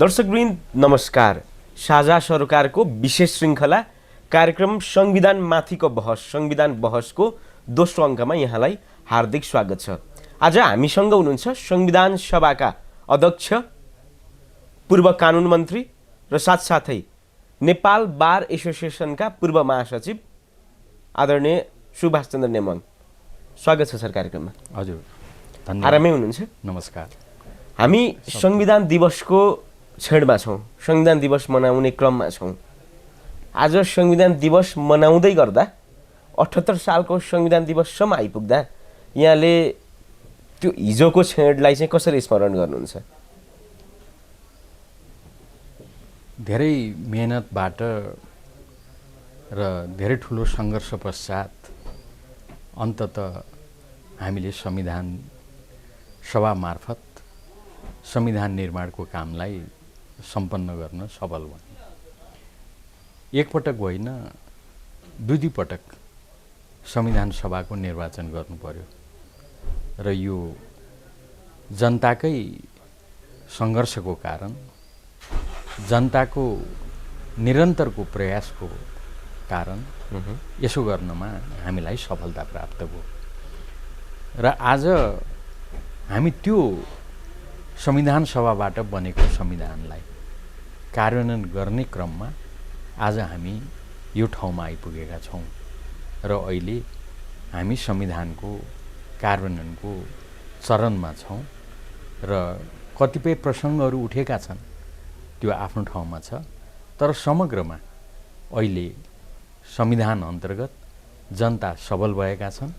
दर्शकवृन्द नमस्कार। साझा सरकारको विशेष श्रृङ्खला कार्यक्रम संविधानमाथिको बहस, संविधान बहसको दोस्रो अङ्कमा यहाँलाई हार्दिक स्वागत छ। आज हामीसँग हुनुहुन्छ संविधान सभाका अध्यक्ष, पूर्व कानुन मन्त्री र साथसाथै नेपाल बार एसोसिएसनका पूर्व महासचिव आदरणीय सुभाष चन्द्र नेमाङ। स्वागत छ सर कार्यक्रममा। हजुर, धन्यवाद। आरामै हुनुहुन्छ? नमस्कार। हामी संविधान दिवसको छेडमा छौँ, संविधान दिवस मनाउने क्रममा छौँ। आज संविधान दिवस मनाउँदै गर्दा 78 सालको संविधान दिवससम्म आइपुग्दा यहाँले त्यो हिजोको छेडलाई चाहिँ कसरी स्मरण गर्नुहुन्छ? धेरै मेहनतबाट र धेरै ठुलो सङ्घर्ष पश्चात अन्ततः हामीले संविधान सभा मार्फत संविधान निर्माणको कामलाई सम्पन्न गर्न सफल बन्यो। एकपटक होइन, दुई पटक संविधान सभाको निर्वाचन गर्नु पर्यो र यो जनताकै सङ्घर्षको कारण, जनताको निरन्तरको प्रयासको कारण यसो गर्नमा हामीलाई सफलता प्राप्त भयो र आज हामी त्यो संविधान सभाबाट बनेको संविधानलाई कार्यान्वयन गर्ने क्रममा आज हामी यो ठाउँमा आइपुगेका छौँ र अहिले हामी संविधानको कार्यान्वयनको चरणमा छौँ र कतिपय प्रसङ्गहरू उठेका छन्, त्यो आफ्नो ठाउँमा छ। तर समग्रमा अहिले संविधान अन्तर्गत जनता सबल भएका छन्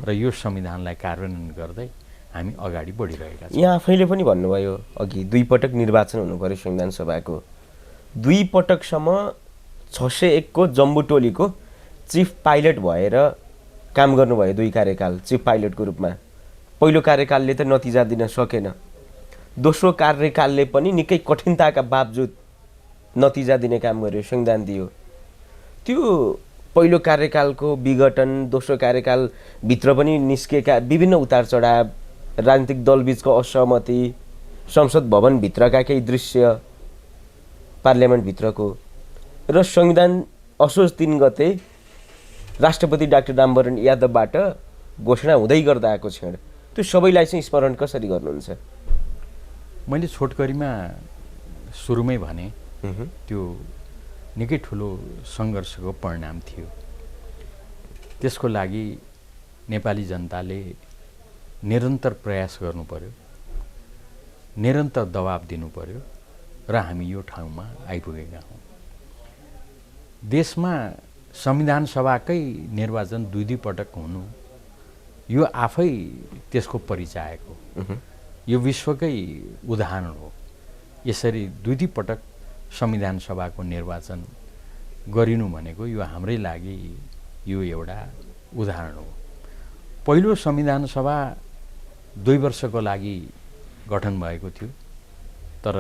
र यो संविधानलाई कार्यान्वयन गर्दै हामी अगाडि बढिरहेका छौँ। यहाँ आफैले पनि भन्नुभयो अघि, 2 पटक निर्वाचन हुनु पर्यो संविधान सभाको। 2 पटकसम्म 601 को जम्बू टोलीको चिफ पाइलट भएर काम गर्नुभयो 2 कार्यकाल चिफ पाइलटको रूपमा। पहिलो कार्यकालले त नतिजा दिन सकेन, दोस्रो कार्यकालले पनि निकै कठिनताका बावजुद नतिजा दिने काम गर्यो, संविधान दियो। त्यो पहिलो कार्यकालको विघटन, दोस्रो कार्यकालभित्र पनि निस्केका विभिन्न उतार चढाव, राजनीतिक दलबीचको असहमति, संसद भवनभित्रका केही दृश्य, पार्लियामेन्टभित्रको र संविधान असोज 3 गते राष्ट्रपति डाक्टर रामवरण यादवबाट घोषणा हुँदै गर्दा आएको क्षण, त्यो सबैलाई चाहिँ स्मरण कसरी गर्नुहुन्छ? मैले छोटकरीमा सुरुमै भने त्यो निकै ठुलो सङ्घर्षको परिणाम थियो। त्यसको लागि नेपाली जनताले निरन्तर प्रयास गर्नु पर्यो, निरन्तर दबाब दिनु पर्यो र हामी यो ठाउँमा आइपुगेका हौँ। देशमा संविधान सभाकै निर्वाचन 2 पटक हुनु यो आफै त्यसको परिचायक हो, यो विश्वकै उदाहरण हो। यसरी 2 पटक संविधान सभाको निर्वाचन गरिनु भनेको यो हाम्रै लागि यो एउटा उदाहरण हो। पहिलो संविधान सभा 2 वर्षको लागि गठन भएको थियो, तर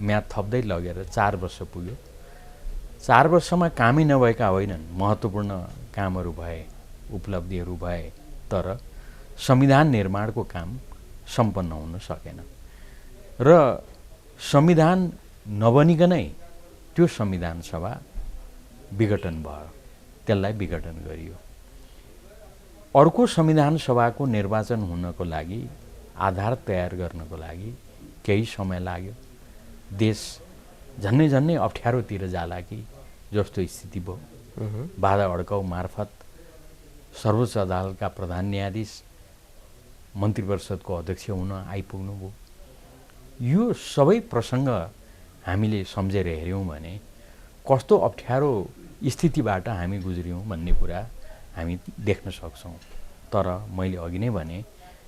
म्याद थप्दै लगेर 4 वर्ष पुग्यो। 4 वर्षमा कामै नभएका होइनन्, महत्त्वपूर्ण कामहरू भए, उपलब्धिहरू भए, तर संविधान निर्माणको काम सम्पन्न हुन सकेन र संविधान नबनिकनै त्यो संविधान सभा विघटन भयो, त्यसलाई विघटन गरियो। अर्को संविधान सभाको निर्वाचन हुनको लागि, आधार तयार गर्नको लागि केही समय लाग्यो। देश झन्नै झन्नै अप्ठ्यारोतिर जाला कि जस्तो स्थिति भयो। बाधा अड्काउ मार्फत सर्वोच्च अदालतका प्रधान न्यायाधीश मन्त्री परिषदको अध्यक्ष हुन आइपुग्नु भयो। यो सबै प्रसङ्ग हामीले सम्झेर हेऱ्यौँ भने कस्तो अप्ठ्यारो स्थितिबाट हामी गुज्र्यौँ भन्ने कुरा हामी देख्न सक्छौँ। तर मैले अघि नै भने,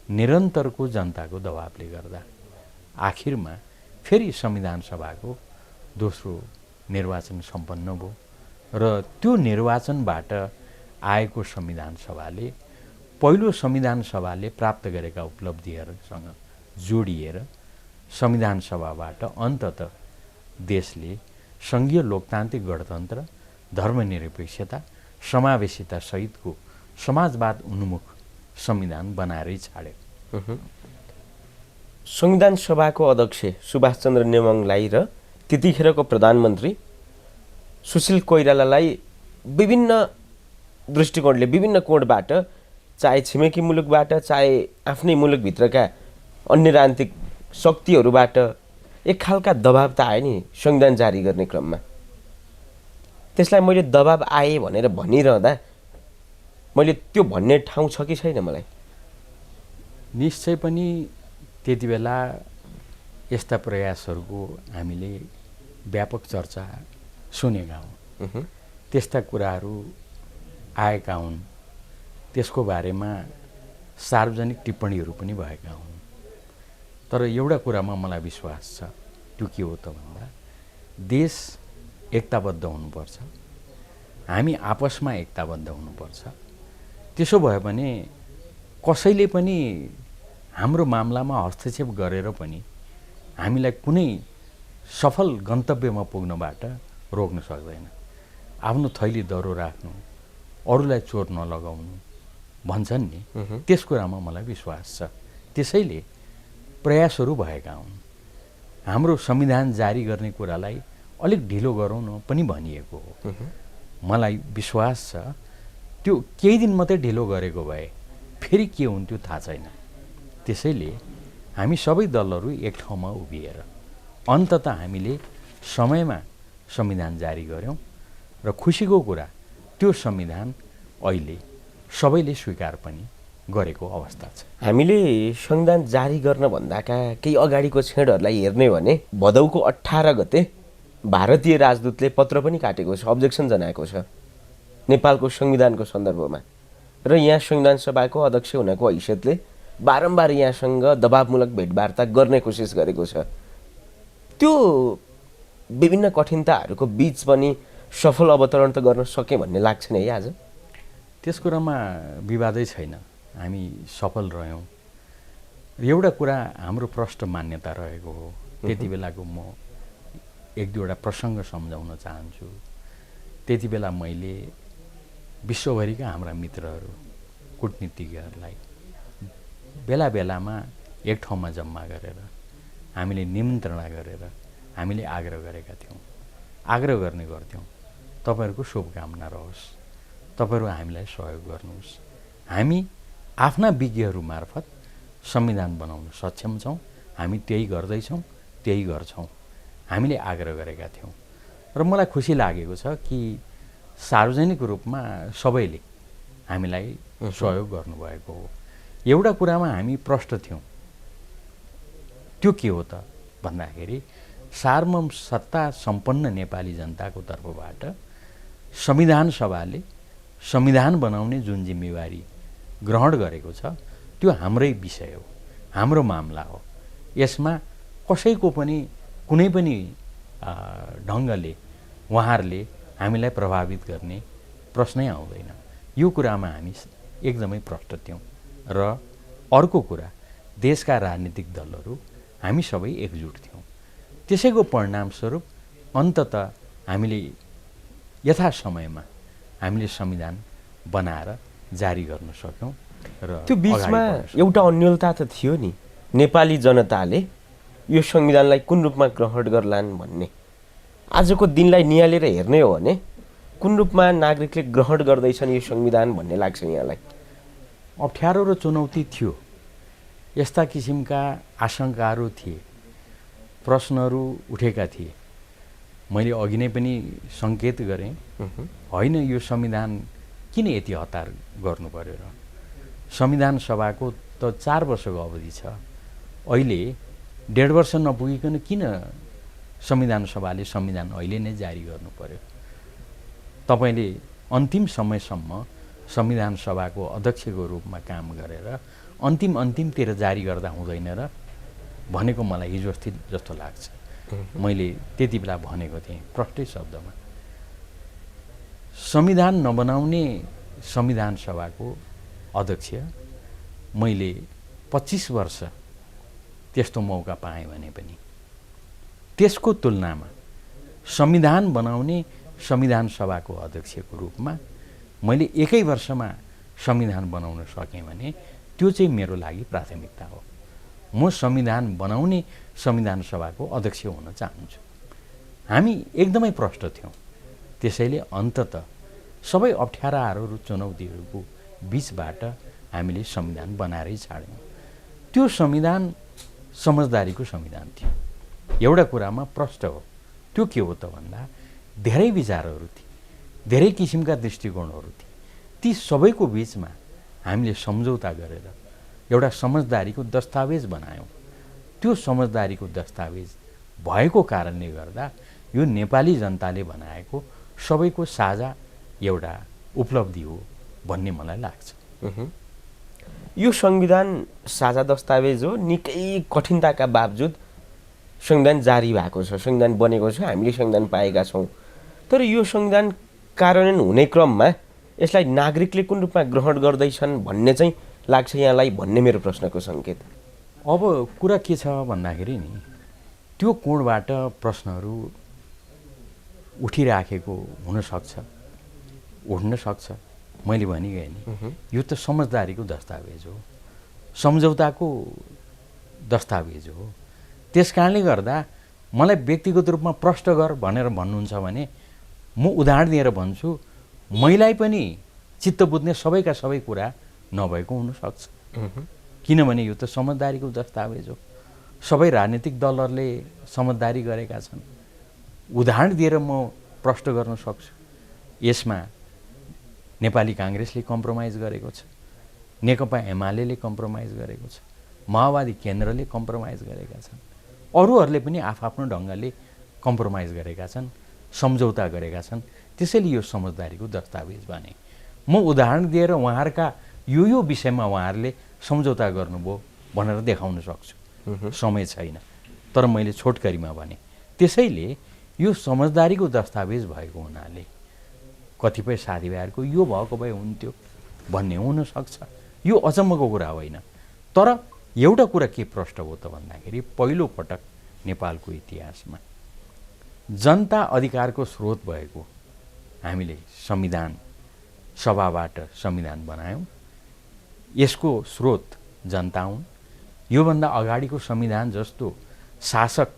निरन्तरको जनताको दबावले गर्दा आखिरमा फेरि संविधान सभाको दोस्रो निर्वाचन सम्पन्न भयो र त्यो निर्वाचनबाट आएको संविधान सभाले, पहिलो संविधान सभाले प्राप्त गरेका उपलब्धिहरूसँग जोडिएर संविधान सभाबाट अन्ततः देशले सङ्घीय लोकतान्त्रिक गणतन्त्र, धर्मनिरपेक्षता, समावेशिता सहितको समाजवाद उन्मुख संविधान बनाएरै छाड्यो। संविधान सभाको अध्यक्ष सुभाषचन्द्र नेवाङलाई र त्यतिखेरको प्रधानमन्त्री सुशील कोइरालालाई विभिन्न दृष्टिकोणले विभिन्न कोणबाट चाहे छिमेकी मुलुकबाट चाहे आफ्नै मुलुकभित्रका अन्य राजनीतिक शक्तिहरूबाट एक खालका दबाब त आयो नि संविधान जारी गर्ने क्रममा। त्यसलाई मैले दबाब आए भनेर भनिरहँदा मैले त्यो भन्ने ठाउँ छ कि छैन मलाई? निश्चय पनि त्यति बेला यस्ता प्रयासहरूको हामीले व्यापक चर्चा सुनेका हौँ। त्यस्ता कुराहरू आएका हुन्, त्यसको बारेमा सार्वजनिक टिप्पणीहरू पनि भएका हुन्। तर एउटा कुरामा मलाई विश्वास छ, त्यो के हो त भन्दा देश एकताबद्ध हुनुपर्छ, हामी आपसमा एकताबद्ध हुनुपर्छ। त्यसो भयो भने कसैले पनि हाम्रो मामलामा हस्तक्षेप गरेर पनि हामीलाई कुनै सफल गन्तव्यमा पुग्नबाट रोक्न सक्दैन। आफ्नो थैली दह्रो राख्नु, अरूलाई चोट नलगाउनु भन्छन् नि, त्यस कुरामा मलाई विश्वास छ। त्यसैले प्रयासहरू भएका हुन्। हाम्रो संविधान जारी गर्ने कुरालाई अलिक ढिलो गरौँ न पनि भनिएको हो। मलाई विश्वास छ त्यो केही दिन मात्रै ढिलो गरेको भए फेरि के हुन्थ्यो थाहा छैन। त्यसैले हामी सबै दलहरू एक ठाउँमा उभिएर अन्ततः हामीले समयमा संविधान जारी गऱ्यौँ र खुसीको कुरा त्यो संविधान अहिले सबैले स्वीकार पनि गरेको अवस्था छ। हामीले संविधान जारी गर्न भन्दाका केही अगाडिको क्षणहरूलाई हेर्ने भने भदौको 18 गते भारतीय राजदूतले पत्र पनि काटेको छ, अब्जेक्सन जनाएको छ नेपालको संविधानको सन्दर्भमा। र यहाँ संविधान सभाको अध्यक्ष हुनको हैसियतले बारम्बार यहाँसँग दबावमूलक भेटवार्ता गर्ने कोसिस गरेको छ। त्यो विभिन्न कठिनताहरूको बीच पनि सफल अवतरण त गर्न सके भन्ने लाग्छ नि है आज? त्यस कुरामा विवादै छैन, हामी सफल रह्यौँ। एउटा कुरा हाम्रो प्रष्ट मान्यता रहेको हो। त्यति बेलाको म एक दुईवटा प्रसङ्ग सम्झाउन चाहन्छु। त्यति बेला मैले विश्वभरिका हाम्रा मित्रहरू कूटनीतिज्ञहरूलाई बेला बेलामा एक ठाउँमा जम्मा गरेर हामीले निमन्त्रणा गरेर हामीले आग्रह गरेका थियौँ, आग्रह गर्ने गर्थ्यौँ, तपाईँहरूको शुभकामना रहोस्, तपाईँहरू हामीलाई सहयोग गर्नुहोस्, हामी आफ्ना विज्ञहरू मार्फत संविधान बनाउन सक्षम छौँ, हामी त्यही गर्दैछौँ, त्यही गर्छौँ, हामीले आग्रह गरेका थियौँ। र मलाई खुसी लागेको छ कि सार्वजनिक रूपमा सबैले हामीलाई सहयोग गर्नुभएको हो। एउटा कुरामा हामी प्रष्ट थियौँ, त्यो के हो त भन्दाखेरि सार्वभौम सत्ता सम्पन्न नेपाली जनताको तर्फबाट संविधान सभाले संविधान बनाउने जुन जिम्मेवारी ग्रहण गरेको छ त्यो हाम्रै विषय हो, हाम्रो मामला हो। यसमा कसैको पनि कुनै पनि ढङ्गले उहाँहरूले हामीलाई प्रभावित गर्ने प्रश्नै आउँदैन। यो कुरामा हामी एकदमै प्रष्ट थियौँ। र अर्को कुरा, देशका राजनीतिक दलहरू हामी सबै एकजुट थियौँ। त्यसैको परिणामस्वरूप अन्ततः हामीले यथासमयमा हामीले संविधान बनाएर जारी गर्न सक्यौँ। र त्यो बिचमा एउटा अन्योलता त थियो नि, नेपाली जनताले यो संविधानलाई कुन रूपमा ग्रहण गर्लान् भन्ने। आजको दिनलाई निहालेर हेर्ने हो भने कुन रूपमा नागरिकले ग्रहण गर्दैछन् यो संविधान भन्ने लाग्छ यहाँलाई? अप्ठ्यारो र चुनौती थियो। यस्ता किसिमका आशंकाहरू थिए, प्रश्नहरू उठेका थिए। मैले अघि नै पनि सङ्केत गरेँ, होइन यो संविधान किन यति हतार गर्नु पर्यो र? संविधान सभाको त 4 वर्षको अवधि छ, अहिले 1.5 वर्ष नपुगिकन किन संविधान सभाले संविधान अहिले नै जारी गर्नु पर्यो? तपाईँले अन्तिम समयसम्म संविधान सभाको अध्यक्षको रूपमा काम गरेर अन्तिमतिर जारी गर्दा हुँदैन र भनेको मलाई हिजो अस्ति जस्तो लाग्छ। मैले त्यति बेला भनेको थिएँ प्रष्टै शब्दमा, संविधान नबनाउने संविधान सभाको अध्यक्ष मैले 25 वर्ष त्यस्तो मौका पाएँ भने पनि त्यसको तुलनामा संविधान बनाउने संविधान सभाको अध्यक्षको रूपमा मैले 1 वर्षमा संविधान बनाउन सकेँ भने त्यो चाहिँ मेरो लागि प्राथमिकता हो। म संविधान बनाउने संविधान सभाको अध्यक्ष हुन चाहन्छु। हामी एकदमै प्रष्ट थियौँ। त्यसैले अन्ततः सबै अप्ठ्याराहरू चुनौतीहरूको बिचबाट हामीले संविधान बनाएरै छाड्यौँ। त्यो संविधान समझदारीको संविधान थियो। एउटा कुरामा प्रष्ट हो, त्यो के हो त भन्दा धेरै विचारहरू थिए, धेरै किसिमका दृष्टिकोणहरू थिए। ती सबैको बिचमा हामीले सम्झौता गरेर एउटा समझदारीको दस्तावेज बनायौँ। त्यो समझदारीको दस्तावेज भएको कारणले गर्दा यो नेपाली जनताले बनाएको सबैको साझा एउटा उपलब्धि हो भन्ने मलाई लाग्छ। यो संविधान साझा दस्तावेज हो, निकै कठिनताका बावजुद संविधान जारी भएको छ, संविधान बनेको छ, हामीले संविधान पाएका छौँ। तर यो संविधान कार्यान्वयन हुने क्रममा यसलाई नागरिकले कुन रूपमा ग्रहण गर्दैछन् भन्ने चाहिँ लाग्छ यहाँलाई भन्ने मेरो प्रश्नको सङ्केत। अब कुरा के छ भन्दाखेरि नि त्यो कोणबाट प्रश्नहरू उठिराखेको हुनसक्छ, उठ्न सक्छ। मैले भनिगएँ नि यो त समझदारीको दस्तावेज हो, सम्झौताको दस्तावेज हो। त्यस कारणले गर्दा मलाई व्यक्तिगत रूपमा प्रष्ट गर भनेर भन्नुहुन्छ भने म उदाहरण दिएर भन्छु, मैलाई पनि चित्त बुझ्ने सबैका सबै कुरा नभएको हुनसक्छ। किनभने यो त समझदारीको दस्तावेज हो। सबै राजनीतिक दलहरूले समझदारी गरेका छन्। उदाहरण दिएर म प्रष्ट गर्न सक्छु। यसमा नेपाली काङ्ग्रेसले कम्प्रोमाइज गरेको छ, नेकपा एमाले कम्प्रोमाइज गरेको छ, माओवादी केन्द्रले कम्प्रोमाइज गरेका छन्, अरूहरूले पनि आफ्नो ढङ्गले कम्प्रोमाइज गरेका छन्, सम्झौता गरेका छन्। त्यसैले यो समझदारीको दस्तावेज भने म उदाहरण दिएर उहाँहरूका यो विषयमा उहाँहरूले सम्झौता गर्नुभयो भनेर देखाउन सक्छु। समय छैन, तर मैले छोटकरीमा भने। त्यसैले यो समझदारीको दस्तावेज भएको हुनाले कतिपय साथीभाइहरूको यो भएको भए हुन्थ्यो भन्ने हुनसक्छ। यो अचम्मको कुरा होइन। तर एउटा कुरा के प्रष्ट हो त भन्दाखेरि पहिलोपटक नेपालको इतिहासमा जनता अधिकारको स्रोत भएको हामीले संविधान सभाबाट संविधान बनायौँ। यसको स्रोत जनता हुन्। योभन्दा अगाडिको संविधान जस्तो शासक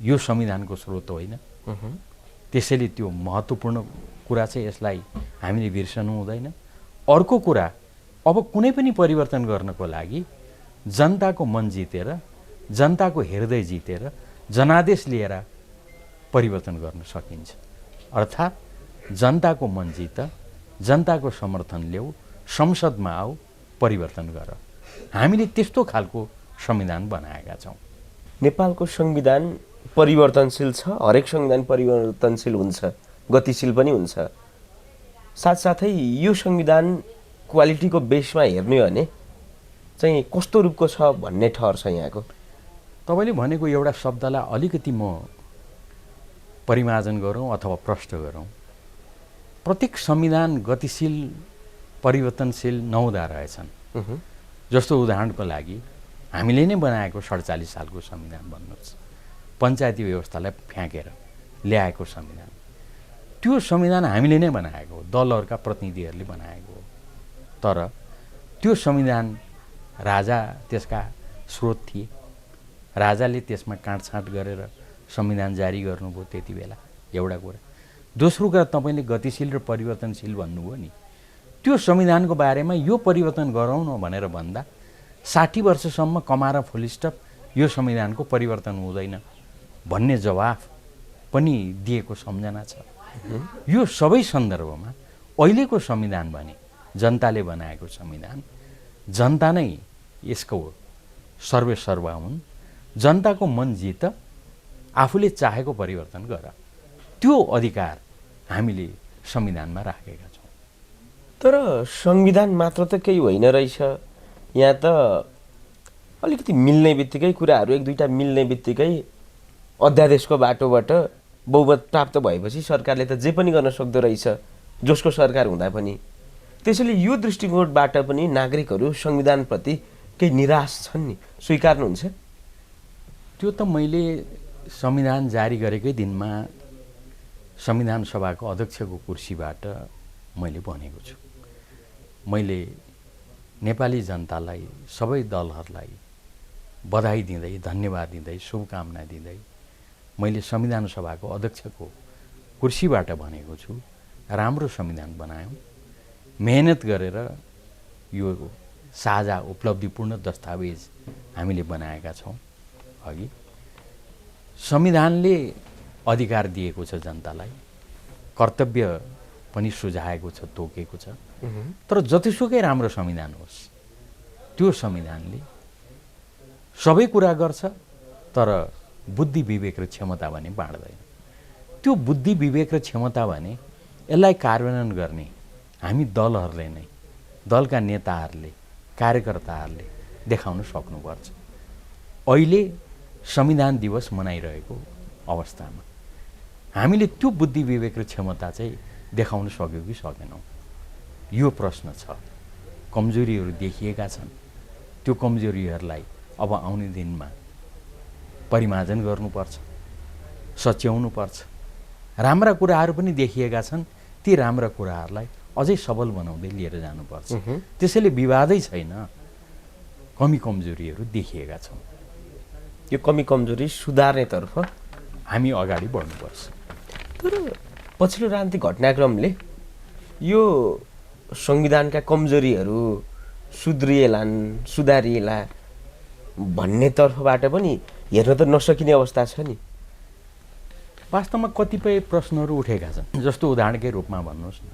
यो संविधानको स्रोत होइन। त्यसैले त्यो महत्त्वपूर्ण कुरा चाहिँ यसलाई हामीले बिर्सनु हुँदैन। अर्को कुरा, अब कुनै पनि परिवर्तन गर्नको लागि जनताको मन जितेर, जनताको हृदय जितेर, जनादेश लिएर परिवर्तन गर्न सकिन्छ। अर्थात् जनताको मन जित, जनताको समर्थन ल्याऊ, संसदमा आऊ, परिवर्तन गर। हामीले त्यस्तो खालको संविधान बनाएका छौँ। नेपालको संविधान परिवर्तनशील छ। हरेक संविधान परिवर्तनशील हुन्छ, गतिशील पनि हुन्छ। साथसाथै यो संविधान क्वालिटीको बेसमा हेर्ने हो भने चाहिँ कस्तो रूपको छ भन्ने ठहर छ यहाँको। तपाईँले भनेको एउटा शब्दलाई अलिकति म परिमार्जन गरौँ अथवा प्रष्ट गरौँ। प्रत्येक संविधान गतिशील परिवर्तनशील नहुँदा रहेछन्। जस्तो उदाहरणको लागि हामीले नै बनाएको 47 सालको संविधान भन्नुहोस्, पञ्चायती व्यवस्थालाई फ्याँकेर ल्याएको संविधान। त्यो संविधान हामीले नै बनाएको हो, दलहरूका प्रतिनिधिहरूले बनाएको हो। तर त्यो संविधान राजा त्यसका स्रोत थिए। राजाले त्यसमा काँटछाँट गरेर संविधान जारी गर्नुभयो त्यति बेला, एउटा कुरा। दोस्रो कुरा, तपाईँले गतिशील र परिवर्तनशील भन्नुभयो नि, त्यो संविधानको बारेमा यो परिवर्तन गरौँ न भनेर भन्दा 60 वर्षसम्म कमाएर फुलस्टप यो संविधानको परिवर्तन हुँदैन भन्ने जवाफ पनि दिएको सम्झना छ। यो सबै सन्दर्भमा अहिलेको संविधान भने जनताले बनाएको संविधान, जनता नै यसको सर्वेसर्वा हुन्। जनताको मन जित, आफूले चाहेको परिवर्तन गर, त्यो अधिकार हामीले संविधानमा राखेका छौँ। तर संविधान मात्र त केही होइन रहेछ। यहाँ त अलिकति मिल्ने बित्तिकै कुराहरू एक दुईवटा मिल्ने बित्तिकै अध्यादेशको बाटोबाट बहुमत प्राप्त भएपछि सरकारले त जे पनि गर्न सक्दो रहेछ, जसको सरकार हुँदा पनि। त्यसैले यो दृष्टिकोणबाट पनि नागरिकहरू संविधानप्रति केही निराश छन् नि, स्वीकार्नुहुन्छ? त्यो त मैले संविधान जारी गरेकै दिनमा संविधान सभाको अध्यक्षको कुर्सीबाट मैले भनेको छु। मैले नेपाली जनतालाई, सबै दलहरूलाई बधाई दिँदै धन्यवाद दिँदै शुभकामना दिँदै मैले संविधान सभाको अध्यक्षको कुर्सीबाट भनेको छु, राम्रो संविधान बनायौँ, मेहनत गरेर यो साझा उपलब्धिपूर्ण दस्तावेज हामीले बनाएका छौँ। अघि संविधानले अधिकार दिएको छ जनतालाई, कर्तव्य पनि सुझाएको छ, तोकेको छ। तर जतिसुकै राम्रो संविधान होस्, त्यो संविधानले सबै कुरा गर्छ, तर बुद्धि विवेक र क्षमता भने बाँड्दैन। त्यो बुद्धि विवेक र क्षमता भने यसलाई कार्यान्वयन गर्ने हामी दलहरूले नै, दलका नेताहरूले, कार्यकर्ताहरूले देखाउन सक्नुपर्छ। अहिले संविधान दिवस मनाइरहेको अवस्थामा हामीले त्यो बुद्धि विवेक र क्षमता चाहिँ देखाउन सक्यौँ कि सकेनौँ, यो प्रश्न छ। कमजोरीहरू देखिएका छन्, त्यो कमजोरीहरूलाई अब आउने दिनमा परिमार्जन गर्नुपर्छ, सच्याउनुपर्छ। राम्रा कुराहरू पनि देखिएका छन्, ती राम्रा कुराहरूलाई अझै सबल बनाउँदै लिएर जानुपर्छ। त्यसैले विवादै छैन, कमी कमजोरीहरू देखिएका छन्। यो कमी कमजोरी सुधार्नेतर्फ हामी अगाडि बढ्नुपर्छ। तर पछिल्लो राजनीतिक घटनाक्रमले यो संविधानका कमजोरीहरू सुध्रिएलान्, सुधारिएला भन्ने तर्फबाट पनि हेर्न त नसकिने अवस्था छ नि। वास्तवमा कतिपय प्रश्नहरू उठेका छन्। जस्तो उदाहरणकै रूपमा भन्नुहोस् न,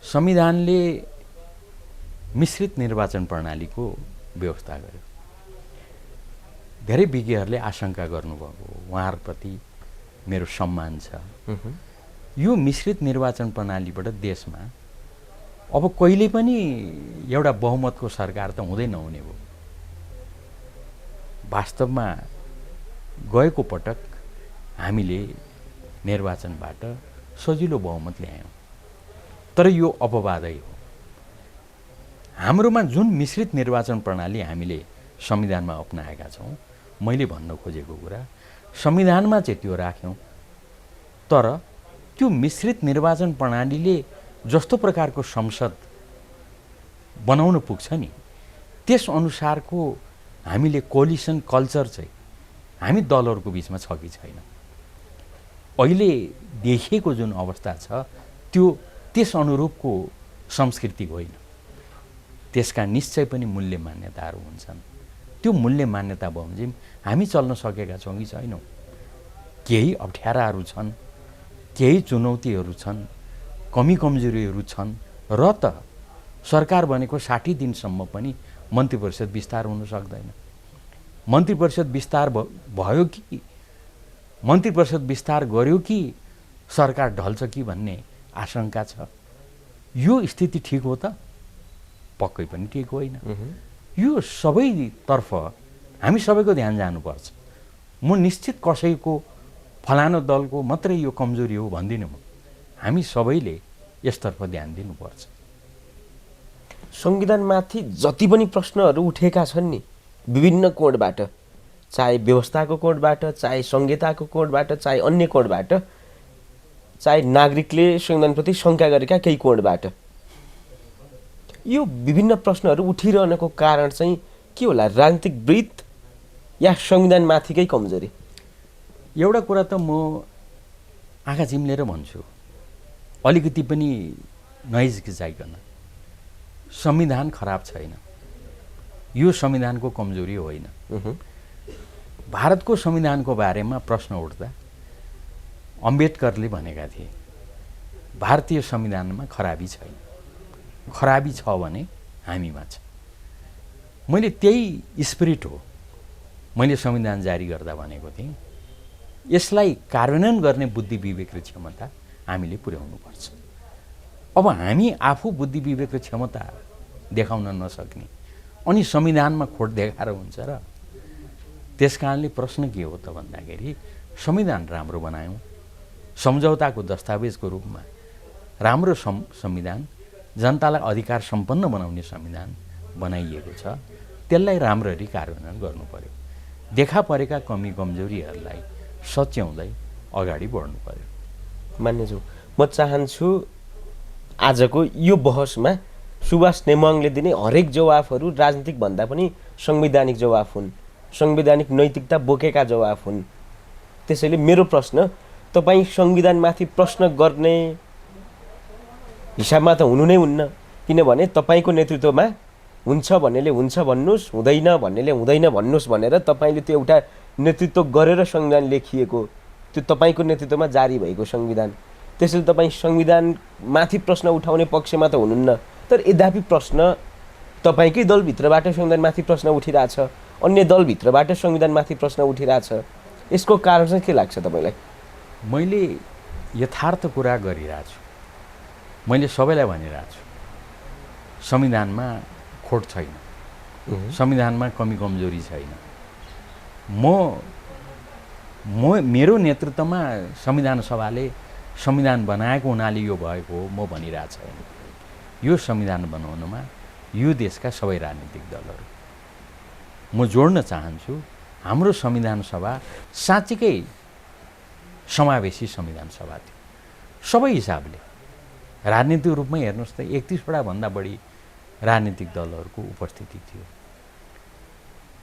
संविधानले मिश्रित निर्वाचन प्रणालीको व्यवस्था गर्यो। धेरै विज्ञहरूले आशंका गर्नुभएको, उहाँहरूप्रति मेरो सम्मान छ। यो मिश्रित निर्वाचन प्रणालीबाट देशमा अब कहिले पनि एउटा बहुमतको सरकार त हुँदै नहुने भयो। वास्तवमा गएको पटक हामीले निर्वाचनबाट सजिलो बहुमत ल्यायौँ, तर यो अपवादै हो। हाम्रोमा जुन मिश्रित निर्वाचन प्रणाली हामीले संविधानमा अपनाएका छौँ, मैले भन्न खोजेको कुरा संविधानमा चाहिँ त्यो राख्यौँ, तर त्यो मिश्रित निर्वाचन प्रणालीले जस्तो प्रकारको संसद बनाउन पुग्छ नि, त्यस अनुसारको हामीले कोलिसन कल्चर चाहिँ हामी दलहरूको बिचमा छ कि छैन। अहिले देखिएको जुन अवस्था छ त्यो त्यस अनुरूपको संस्कृति होइन। त्यसका निश्चय पनि मूल्य मान्यताहरू हुन्छन्। त्यो मूल्य मान्यता बमोजिम हामी चल्न सकेका छौँ कि छैनौँ। केही अप्ठ्याराहरू छन्, केही चुनौतीहरू छन्, कमी कमजोरीहरू छन्, र त सरकार बनेको 60 दिनसम्म पनि मन्त्री परिषद विस्तार हुन सक्दैन। मन्त्री परिषद विस्तार भयो कि, मन्त्री परिषद विस्तार गर्यो कि सरकार ढल्छ कि भन्ने आशंका छ। यो स्थिति ठिक हो त? पक्कै पनि ठिक होइन। यो सबैतर्फ हामी सबैको ध्यान जानुपर्छ। म निश्चित कसैको फलानो दलको मात्रै यो कमजोरी हो भन्दिनँ म। हामी सबैले यसतर्फ ध्यान दिनुपर्छ। संविधानमाथि जति पनि प्रश्नहरू उठेका छन् नि, विभिन्न कोणबाट, चाहे व्यवस्थाको कोणबाट, चाहे संहिताको कोणबाट, चाहे अन्य कोणबाट, चाहे नागरिकले संविधानप्रति शङ्का गरेका केही कोणबाट, यो विभिन्न प्रश्नहरू उठिरहनको कारण चाहिँ के होला? राजनीतिक वृत्त या संविधानमाथिकै कमजोरी? एउटा कुरा त म आँखा चिम्लेर भन्छु, अलिकति पनि नहिचकिचाइकन, संविधान खराब छैन। यो संविधानको कमजोरी होइन। भारतको संविधानको बारेमा प्रश्न उठ्दा अम्बेडकरले भनेका थिए भारतीय संविधानमा खराबी छैन, खराबी छ भने हामीमा छ। मैले त्यही स्पिरिट हो मैले संविधान जारी गर्दा भनेको थिएँ। यसलाई कार्यान्वयन गर्ने बुद्धि विवेक र क्षमता हामीले पुर्याउनुपर्छ। अब हामी आफू बुद्धि विवेक र क्षमता देखाउन नसक्ने अनि संविधानमा खोट देखाएर हुन्छ र? त्यस कारणले प्रश्न के हो त भन्दाखेरि, संविधान राम्रो बनायौँ, सम्झौताको दस्तावेजको रूपमा राम्रो संविधान, जनतालाई अधिकार सम्पन्न बनाउने संविधान बनाइएको छ। त्यसलाई राम्ररी कार्यान्वयन गर्नु पर्यो। देखा परेका कमी कमजोरीहरूलाई सच्याउँदै अगाडि बढ्नु पर्यो। मान्यज्यू, म चाहन्छु आजको यो बहसमा सुभाष नेमाङले दिने हरेक जवाफहरू राजनीतिक भन्दा पनि संवैधानिक जवाफ हुन्, संवैधानिक नैतिकता बोकेका जवाफ हुन्। त्यसैले मेरो प्रश्न, तपाईँ संविधानमाथि प्रश्न गर्ने हिसाबमा त हुनु नै हुन्न, किनभने तपाईँको नेतृत्वमा हुन्छ भन्नेले हुन्छ भन्नुहोस्, हुँदैन भन्नेले हुँदैन भन्नुहोस् भनेर तपाईँले त्यो एउटा नेतृत्व गरेर संविधान लेखिएको, त्यो तपाईँको नेतृत्वमा जारी भएको संविधान। त्यसैले तपाईँ संविधानमाथि प्रश्न उठाउने पक्षमा त हुनुहुन्न, तर यद्यपि प्रश्न तपाईँकै दलभित्रबाट संविधानमाथि प्रश्न उठिरहेछ, अन्य दलभित्रबाट संविधानमाथि प्रश्न उठिरहेछ। यसको कारण चाहिँ के लाग्छ तपाईँलाई? मैले यथार्थ कुरा गरिरहेको छु। मैले सबैलाई भनिरहेको छु, संविधानमा खोट छैन, संविधानमा कमी कमजोरी छैन। मेरो नेतृत्वमा संविधान सभाले संविधान बनाएको हुनाले यो भएको हो म भनिरहेको छैन। यो संविधान बनाउनमा यो देशका सबै राजनीतिक दलहरू, म जोड्न चाहन्छु, हाम्रो संविधान सभा साँच्चीकै समावेशी संविधान सभा थियो। सबै हिसाबले राजनीतिक रूपमा हेर्नुहोस् त 31वटा भन्दा बढी राजनीतिक दलहरूको उपस्थिति थियो।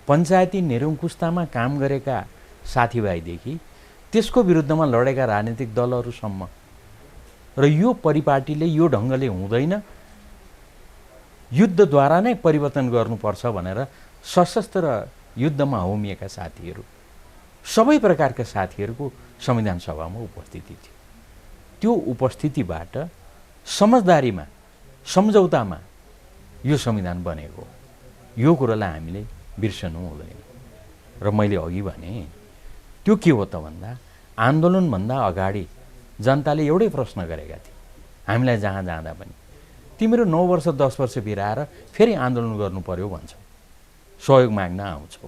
पञ्चायती निरङ्कुशतामा काम गरेका साथीभाइदेखि त्यसको विरुद्धमा लडेका राजनीतिक दलहरूसम्म, र यो परिपाटीले यो ढङ्गले हुँदैन, युद्धद्वारा नै परिवर्तन गर्नुपर्छ भनेर सशस्त्र युद्धमा होमिएका साथीहरू, सबै प्रकारका साथीहरूको संविधान सभामा उपस्थिति थियो। त्यो उपस्थितिबाट समझदारीमा, सम्झौतामा यो संविधान बनेको, यो कुरालाई हामीले बिर्सनु हुँदैन। र मैले अघि भने त्यो के हो त भन्दा, आन्दोलनभन्दा अगाडि जनताले एउटै प्रश्न गरेका थिए हामीलाई, जहाँ जाँदा पनि, तिमीहरू 9 वर्ष 10 वर्ष बिराएर फेरि आन्दोलन गर्नु पर्यो भन्छौ, सहयोग माग्न आउँछौ,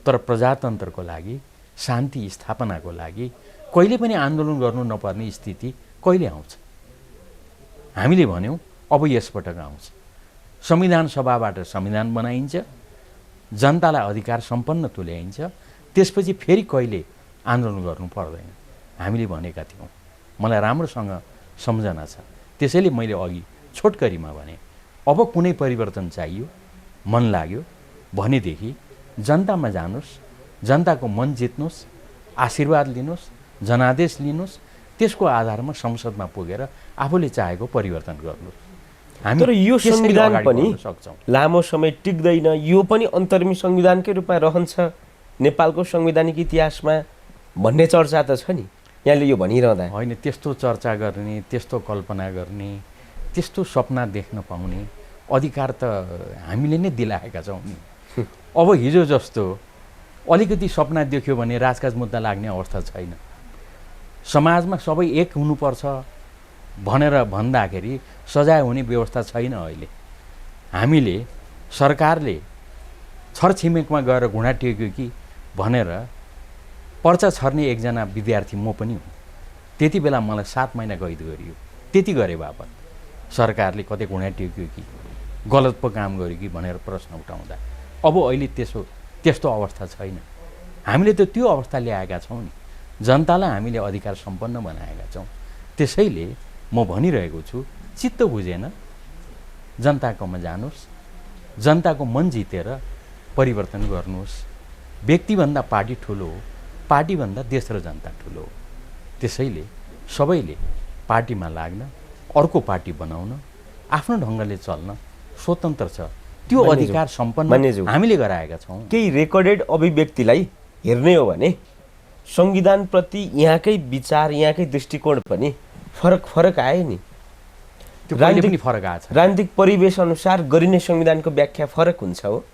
तर प्रजातन्त्रको लागि, शान्ति स्थापनाको लागि कहिले पनि आन्दोलन गर्नु नपर्ने स्थिति कहिले आउँछ? हामीले भन्यौँ अब यसपटक आउँछ। संविधान सभाबाट संविधान बनाइन्छ, जनतालाई अधिकार सम्पन्न तुल्याइन्छ, त्यसपछि फेरि कहिले आन्दोलन गर्नु पर्दैन, हामीले भनेका थियौँ। मलाई राम्रोसँग सम्झना छ। त्यसैले मैले अघि छोटकरीमा भने, अब कुनै परिवर्तन चाहियो, मन लाग्यो भनेदेखि जनतामा जानुहोस्, जनताको मन जित्नुहोस्, आशीर्वाद लिनुहोस्, जनादेश लिनुहोस्, त्यसको आधारमा संसदमा पुगेर आफूले चाहेको परिवर्तन गर्नुहोस्। तर यो संविधान पनि लामो समय टिक्दैन, यो पनि अन्तर्मी संविधानकै रूपमा रहन्छ नेपालको संवैधानिक इतिहासमा भन्ने चर्चा त छ नि, यहाँले यो भनिरहँदा। होइन, त्यस्तो चर्चा गर्ने, त्यस्तो कल्पना गर्ने, त्यस्तो सपना देख्न पाउने अधिकार त हामीले नै दिलाएका छौँ नि। अब हिजो जस्तो अलिकति सपना देख्यो भने राजकाज मुद्दा लाग्ने अवस्था छैन। समाजमा सबै एक हुनुपर्छ भनेर भन्दाखेरि सजाय हुने व्यवस्था छैन अहिले। हामीले सरकारले छरछिमेकमा गएर घुँडा टेक्यो कि भनेर पर्चा छर्ने एकजना विद्यार्थी म पनि हुँ। त्यति बेला मलाई 7 महिना कैद गरियो। त्यति गरे बापत सरकारले कतै घुँडा टेक्यो कि गलत पो काम गर्यो कि भनेर प्रश्न उठाउँदा, अब अहिले त्यस्तो अवस्था छैन। हामीले त त्यो अवस्था ल्याएका छौँ नि, जनतालाई हामीले अधिकार सम्पन्न बनाएका छौँ। त्यसैले म भनिरहेको छु, चित्त बुझेन जनताकोमा जानुहोस्, जनताको मन जितेर परिवर्तन गर्नुहोस्। व्यक्तिभन्दा पार्टी ठुलो हो, पार्टीभन्दा देश र जनता ठुलो हो। त्यसैले सबैले पार्टीमा लाग्न, अर्को पार्टी बनाउन, आफ्नो ढङ्गले चल्न स्वतन्त्र छ। त्यो अधिकार सम्पन्न हामीले गराएका छौँ। केही रेकर्डेड अभिव्यक्तिलाई हेर्ने हो भने संविधानप्रति यहाँकै विचार, यहाँकै दृष्टिकोण पनि फरक आयो नि। त्यो कहिले पनि फरक आएको छ। राजनीतिक परिवेश अनुसार गरिने संविधानको व्याख्या फरक हुन्छ हो।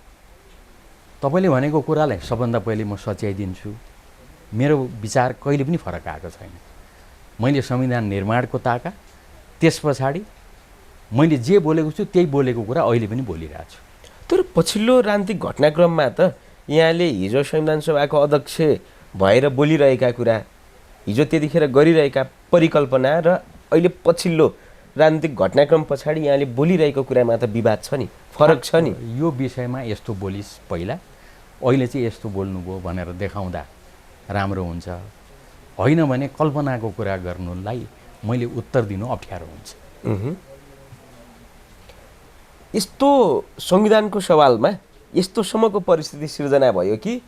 तपाईँले भनेको कुरालाई सबभन्दा पहिले म सच्याइदिन्छु, मेरो विचार कहिले पनि फरक आएको छैन। मैले संविधान निर्माणको ताका, त्यस पछाडि मैले जे बोलेको छु त्यही बोलेको कुरा अहिले पनि बोलिरहेको छु। तर पछिल्लो राजनीतिक घटनाक्रममा त यहाँले हिजो संविधान सभाको अध्यक्ष भएर बोलिरहेका कुरा, हिजो त्यतिखेर गरिरहेका परिकल्पना र अहिले पछिल्लो राजनीतिक घटनाक्रम पछाडि यहाँले बोलिरहेको कुरामा त विवाद छ नि, फरक छ नि। यो विषयमा यस्तो बोलिस् पहिला, अहिले चाहिँ यस्तो बोल्नुभयो भनेर देखाउँदा राम्रो हुन्छ। होइन भने कल्पनाको कुरा गर्नुलाई मैले उत्तर दिनु अप्ठ्यारो हुन्छ। यस्तो संविधानको सवालमा यस्तोसम्मको परिस्थिति सिर्जना भयो कि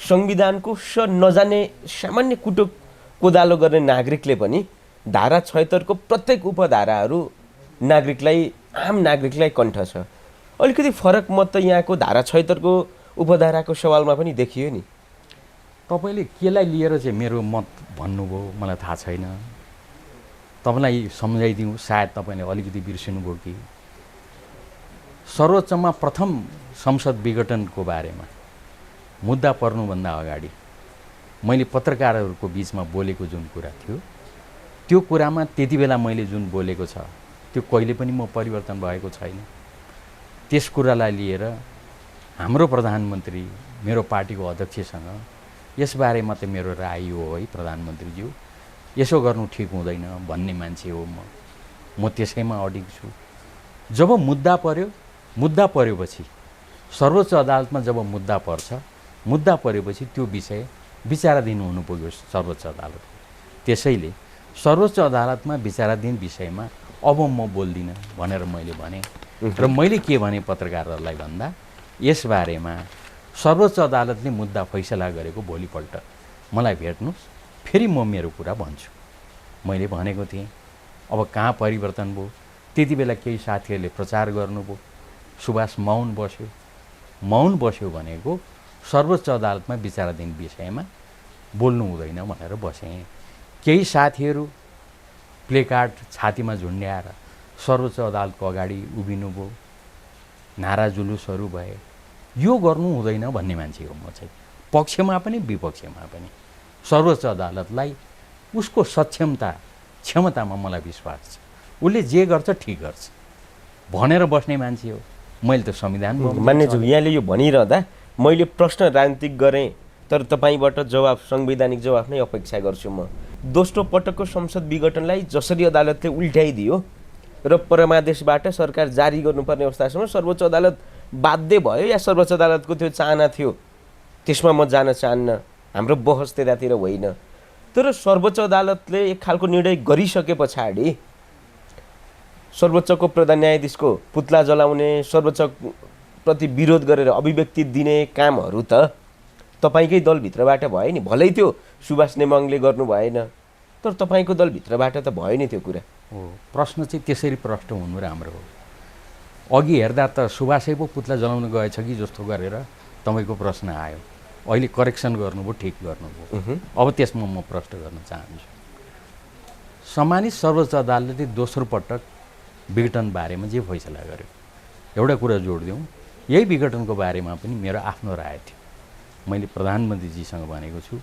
संविधानको नजाने सामान्य कुटो कोदालो गर्ने नागरिकले पनि धारा 76 को प्रत्येक उपधाराहरू आम नागरिकलाई कण्ठ छ। अलिकति फरक मत त यहाँको धारा 76 को उपधाराको सवालमा पनि देखियो नि। तपाईँले केलाई लिएर चाहिँ मेरो मत भन्नुभयो मलाई थाहा छैन। तपाईँलाई सम्झाइदिउँ, सायद तपाईँले अलिकति बिर्सिनुभयो कि सर्वोच्चमा प्रथम संसद विघटनको बारेमा मुद्दा पर्नुभन्दा अगाडि मैले पत्रकारहरूको बिचमा बोलेको जुन कुरा थियो त्यो कुरामा त्यति बेला मैले जुन बोलेको छ त्यो कहिले पनि म परिवर्तन भएको छैन। त्यस कुरालाई लिएर हाम्रो प्रधानमन्त्री मेरो पार्टीको अध्यक्षसँग यसबारेमा त मेरो राय हो है प्रधानमन्त्रीज्यू, यसो गर्नु ठिक हुँदैन भन्ने मान्छे हो म त्यसैमा अडिग छु। जब मुद्दा परेपछि सर्वोच्च अदालतमा जब मुद्दा परेपछि त्यो विषय विचाराधीन हुनु पुग्यो सर्वोच्च अदालत। त्यसैले सर्वोच्च अदालतमा विचाराधीन विषयमा अब म बोल्दिनँ भनेर मैले भने। र मैले के भने पत्रकारहरूलाई भन्दा यसबारेमा सर्वोच्च अदालतले मुद्दा फैसला गरेको भोलिपल्ट मलाई भेट्नुहोस्, फेरि म मेरो कुरा भन्छु। मैले भनेको थिएँ अब कहाँ परिवर्तन भयो। त्यति बेला केही साथीहरूले प्रचार गर्नुभयो, सुभाष मौन बस्यो भनेको सर्वोच्च अदालतमा विचाराधीन विषयमा बोल्नु हुँदैन भनेर बसेँ। केही साथीहरू प्लेकार्ड छातीमा झुन्ड्याएर सर्वोच्च अदालतको अगाडि उभिनुभयो, नारा जुलुसहरू भए। यो गर्नु हुँदैन भन्ने मान्छे हो म चाहिँ, पक्षमा पनि विपक्षमा पनि। सर्वोच्च अदालतलाई उसको क्षमतामा मलाई विश्वास छ। उसले जे गर्छ ठिक गर्छ भनेर बस्ने मान्छे हो। मैले त संविधान मान्यज्यू यहाँले यो भनिरहँदा मैले प्रश्न राजनीतिक गरेँ, तर तपाईँबाट जवाफ संवैधानिक जवाफ नै अपेक्षा गर्छु म। दोस्रो पटकको संसद विघटनलाई जसरी अदालतले उल्टाइदियो र परमादेशबाट सरकार जारी गर्नुपर्ने अवस्थासम्म सर्वोच्च अदालत बाध्य भयो या सर्वोच्च अदालतको त्यो चाहना थियो, त्यसमा म जान चाहन्न, हाम्रो बहस त्यतातिर होइन। तर सर्वोच्च अदालतले एक खालको निर्णय गरिसके पछाडि सर्वोच्चको प्रधान न्यायाधीशको पुतला जलाउने, सर्वोच्चप्रति विरोध गरेर अभिव्यक्ति दिने कामहरू त तपाईँकै दलभित्रबाट भयो नि। भलै त्यो सुभाष नेमाङले गर्नु भएन, तर तपाईँको दलभित्रबाट त भयो नि त्यो कुरा। हो, प्रश्न चाहिँ त्यसरी प्रश्न हुनु राम्रो हो। अघि हेर्दा त सुभाषै पो पुतला जलाउन गएछ कि जस्तो गरेर तपाईँको प्रश्न आयो। अहिले करेक्सन गर्नुभयो, ठिक गर्नुभयो। अब त्यसमा म प्रश्न गर्न चाहन्छु। सम्मानित सर्वोच्च अदालतले दोस्रो पटक विघटन बारेमा जे फैसला गर्यो, एउटा कुरा जोडिदिउँ, यही विघटनको बारेमा पनि मेरो आफ्नो राय थियो। मैले प्रधानमन्त्रीजीसँग भनेको छु,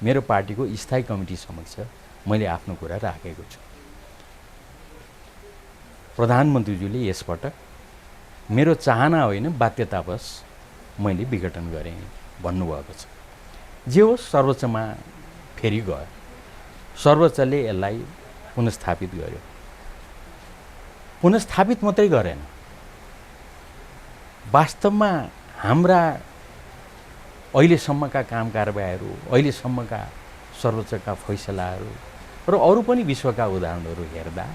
मेरो पार्टीको स्थायी कमिटी समक्ष मैले आफ्नो कुरा राखेको छु। प्रधानमन्त्रीज्यूले यसपटक मेरो चाहना होइन बाध्यतावश मैले विघटन गरेँ भन्नुभएको छ। जे होस्, सर्वोच्चमा फेरि गयो, सर्वोच्चले यसलाई पुनस्थापित गर्यो। पुनस्थापित मात्रै गरेन, वास्तवमा हाम्रा अहिलेसम्मका काम कारबाहीहरू, अहिलेसम्मका सर्वोच्चका फैसलाहरू र अरू पनि विश्वका उदाहरणहरू हेर्दा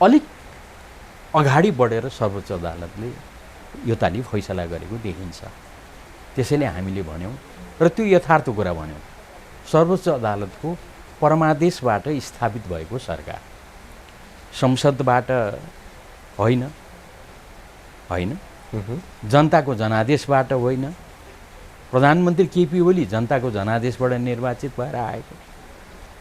अलिक अगाडि बढेर सर्वोच्च अदालतले यो तालि फैसला गरेको देखिन्छ। त्यसैले हामीले भन्यौँ र त्यो यथार्थ कुरा भन्यौँ, सर्वोच्च अदालतको परमादेशबाट स्थापित भएको सरकार, संसदबाट होइन, जनताको जनादेशबाट होइन। प्रधानमन्त्री केपी ओली जनताको जनादेशबाट निर्वाचित भएर आएको,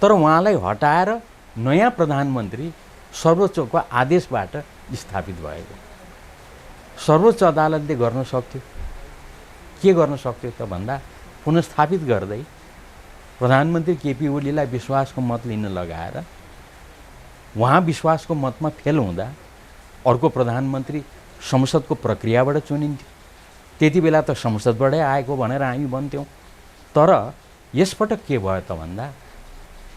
तर उहाँलाई हटाएर नयाँ प्रधानमन्त्री सर्वोच्चको आदेशबाट स्थापित भएको। सर्वोच्च अदालतले गर्न सक्थ्यो, के गर्न सक्थ्यो त भन्दा पुनस्थापित गर्दै प्रधानमन्त्री केपी ओलीलाई विश्वासको मत लिन लगाएर उहाँ विश्वासको मतमा फेल हुँदा अर्को प्रधानमन्त्री संसदको प्रक्रियाबाट चुनिन्थ्यो। त्यति बेला त संसदबाटै आएको भनेर हामी भन्थ्यौँ। तर यसपटक के भयो त भन्दा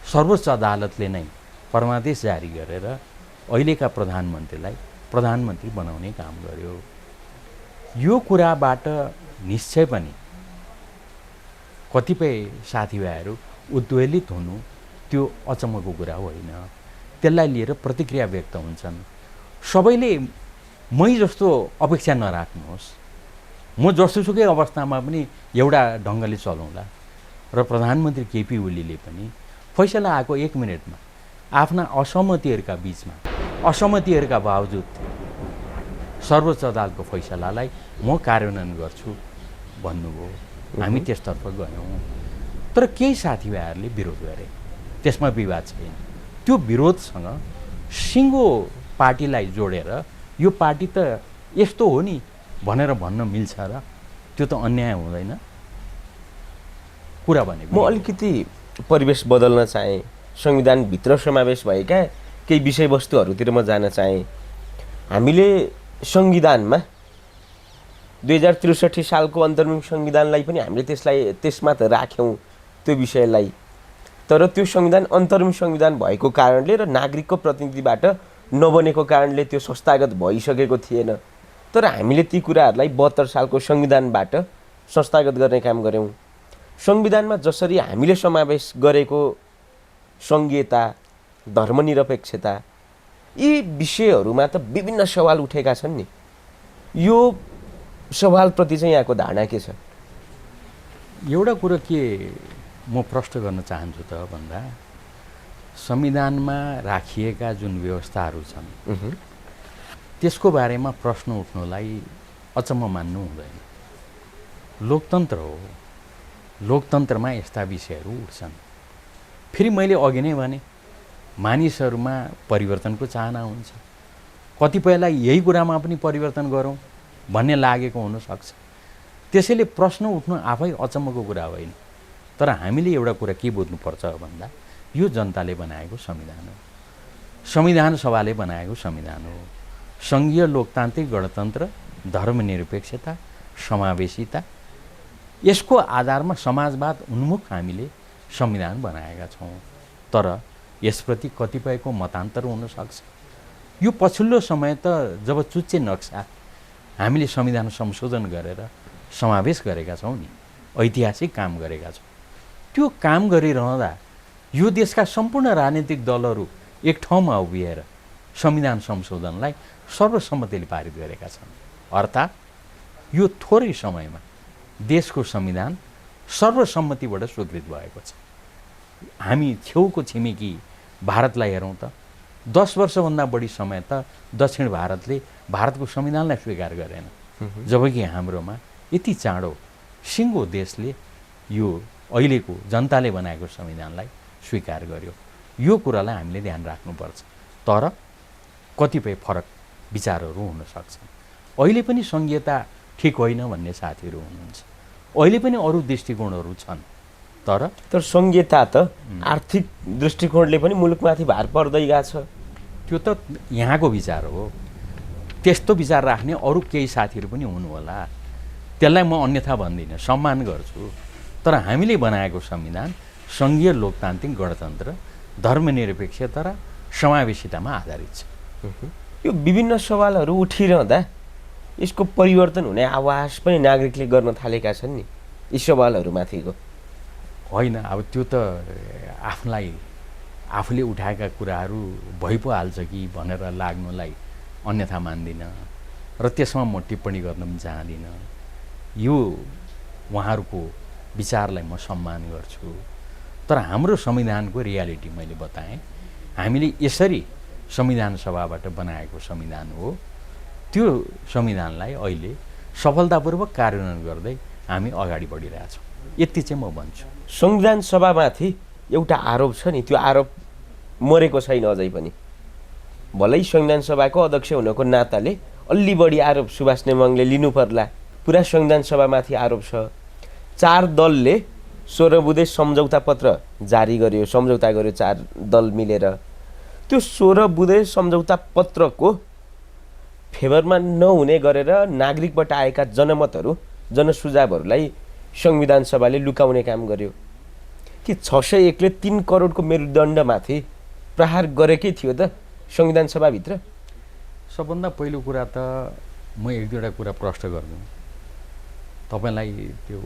सर्वोच्च अदालतले नै परमादेश जारी गरेर अहिलेका प्रधानमन्त्रीलाई प्रधानमन्त्री बनाउने काम गर्यो। यो कुराबाट निश्चय पनि कतिपय साथीभाइहरू उद्वेलित हुनु त्यो अचम्मको कुरा होइन। त्यसलाई लिएर प्रतिक्रिया व्यक्त हुन्छन्। सबैले मै जस्तो अपेक्षा नराख्नुहोस्, म जस्तोसुकै अवस्थामा पनि एउटा ढङ्गले चलाउँला। र प्रधानमन्त्री केपी ओलीले पनि फैसला आएको 1 मिनटमा आफ्ना असहमतिहरूका बिचमा, असहमतिहरूका बावजुद सर्वोच्च अदालतको फैसलालाई म कार्यान्वयन गर्छु भन्नुभयो। हामी त्यसतर्फ गयौँ। तर केही साथीभाइहरूले विरोध गरे, त्यसमा विवाद छैन। त्यो विरोधसँग सिङ्गो पार्टीलाई जोडेर यो पार्टी त यस्तो हो नि भनेर भन्न मिल्छ र? त्यो त अन्याय हुँदैन? कुरा भनेको म अलिकति परिवेश बदल्न चाहेँ, संविधानभित्र समावेश भएका केही विषयवस्तुहरूतिर म जान चाहेँ। हामीले संविधानमा 2063 सालको अन्तर्निम संविधानलाई पनि हामीले त्यसमा त राख्यौँ त्यो विषयलाई। तर त्यो संविधान अन्तर्निम संविधान भएको कारणले र नागरिकको प्रतिनिधिबाट नबनेको कारणले त्यो संस्थागत भइसकेको थिएन। तर हामीले ती कुराहरूलाई 72 सालको संविधानबाट संस्थागत गर्ने काम गऱ्यौँ। संविधानमा जसरी हामीले समावेश गरेको सङ्घीयता, धर्मनिरपेक्षता, यी विषयहरूमा त विभिन्न सवाल उठेका छन् नि। यो सवालप्रति चाहिँ यहाँको धारणा के छ? एउटा कुरो के म प्रश्न गर्न चाहन्छु त भन्दा, संविधानमा राखिएका जुन व्यवस्थाहरू छन् त्यसको बारेमा प्रश्न उठ्नुलाई अचम्म मान्नु हुँदैन। लोकतन्त्र हो, लोकतन्त्रमा यस्ता विषयहरू उठ्छन्। फेरि मैले अघि नै भने मानिसहरूमा परिवर्तनको चाहना हुन्छ, कतिपयलाई यही कुरामा पनि परिवर्तन गरौँ भन्ने लागेको हुनसक्छ। त्यसैले प्रश्न उठ्नु आफै अचम्मको कुरा होइन। तर हामीले एउटा कुरा के बुझ्नुपर्छ भन्दा, यो जनताले बनाएको संविधान हो, संविधान सभाले बनाएको संविधान हो। सङ्घीय लोकतान्त्रिक गणतन्त्र, धर्मनिरपेक्षता, समावेशिता, यसको आधारमा समाजवाद उन्मुख हामीले संविधान बनाएका छौँ। तर यसप्रति कतिपयको मतान्तर हुनसक्छ। यो पछिल्लो समय त जब चुच्चे नक्सा हामीले संविधान संशोधन गरेर समावेश गरेका छौँ नि, ऐतिहासिक काम गरेका छौँ, त्यो काम गरिरहँदा यो देशका सम्पूर्ण राजनीतिक दलहरू एक ठाउँमा उभिएर संविधान संशोधनलाई सर्वसम्मतिले पारित गरेका छन्। अर्थात् यो थोरै समयमा देशको संविधान सर्वसम्मतिबाट स्वीकृत भएको छ। हामी छेउको छिमेकी भारतलाई हेरौँ त, 10 वर्षभन्दा बढी समय त दक्षिण भारतले भारतको संविधानलाई स्वीकार गरेन, जबकि हाम्रोमा यति चाँडो सिङ्गो देशले यो अहिलेको जनताले बनाएको संविधानलाई स्वीकार गर्यो। यो कुरालाई हामीले ध्यान राख्नुपर्छ। तर कतिपय फरक विचारहरू हुन सक्छन्। अहिले पनि सङ्घीयता ठिक होइन भन्ने साथीहरू हुनुहुन्छ, अहिले पनि अरू दृष्टिकोणहरू छन्। तर सङ्घीयता त आर्थिक दृष्टिकोणले पनि मुलुकमाथि भार पर्दै गएको छ। त्यो त यहाँको विचार हो। त्यस्तो विचार राख्ने अरू केही साथीहरू पनि हुनु होला, त्यसलाई म अन्यथा भन्दिनँ, सम्मान गर्छु। तर हामीले बनाएको संविधान सङ्घीय लोकतान्त्रिक गणतन्त्र, धर्मनिरपेक्षता र समावेशितामा आधारित छ। यो विभिन्न सवालहरू उठिरहँदा यसको परिवर्तन हुने आवाज पनि नागरिकले गर्न थालेका छन् नि यी सवालहरूमाथिको। होइन, अब त्यो त आफूलाई आफूले उठाएका कुराहरू भइ पो हाल्छ कि भनेर लाग्नुलाई अन्यथा मान्दिनँ र त्यसमा म टिप्पणी गर्न पनि चाहदिनँ। यो उहाँहरूको विचारलाई म सम्मान गर्छु। तर हाम्रो संविधानको रियालिटी मैले बताएँ, हामीले यसरी संविधान सभाबाट बनाएको संविधान हो। त्यो संविधानलाई अहिले सफलतापूर्वक कार्यान्वयन गर्दै हामी अगाडि बढिरहेछौँ, यति चाहिँ म भन्छु। संविधान सभामाथि एउटा आरोप छ नि, त्यो आरोप मरेको छैन अझै पनि। भलै संविधान सभाको अध्यक्ष हुनको नाताले अलि बढी आरोप सुभाष नेमाङले लिनु पर्ला। पुरा संविधान सभामाथि आरोप छ। 4 दलले 16 बुँदे सम्झौता पत्र जारी गर्यो, सम्झौता गर्यो 4 दल मिलेर। त्यो 16 बुँदे सम्झौता पत्रको फेभरमा नहुने गरेर नागरिकबाट आएका जनमतहरू, जनसुझावहरूलाई संविधान सभाले लुकाउने काम गर्यो कि 601 ले 3 करोडको मेरुदण्डमाथि प्रहार गरेकै थियो त संविधान सभाभित्र। सबभन्दा पहिलो कुरा त म एक दुईवटा कुरा प्रश्न गर्नु, तपाईँलाई त्यो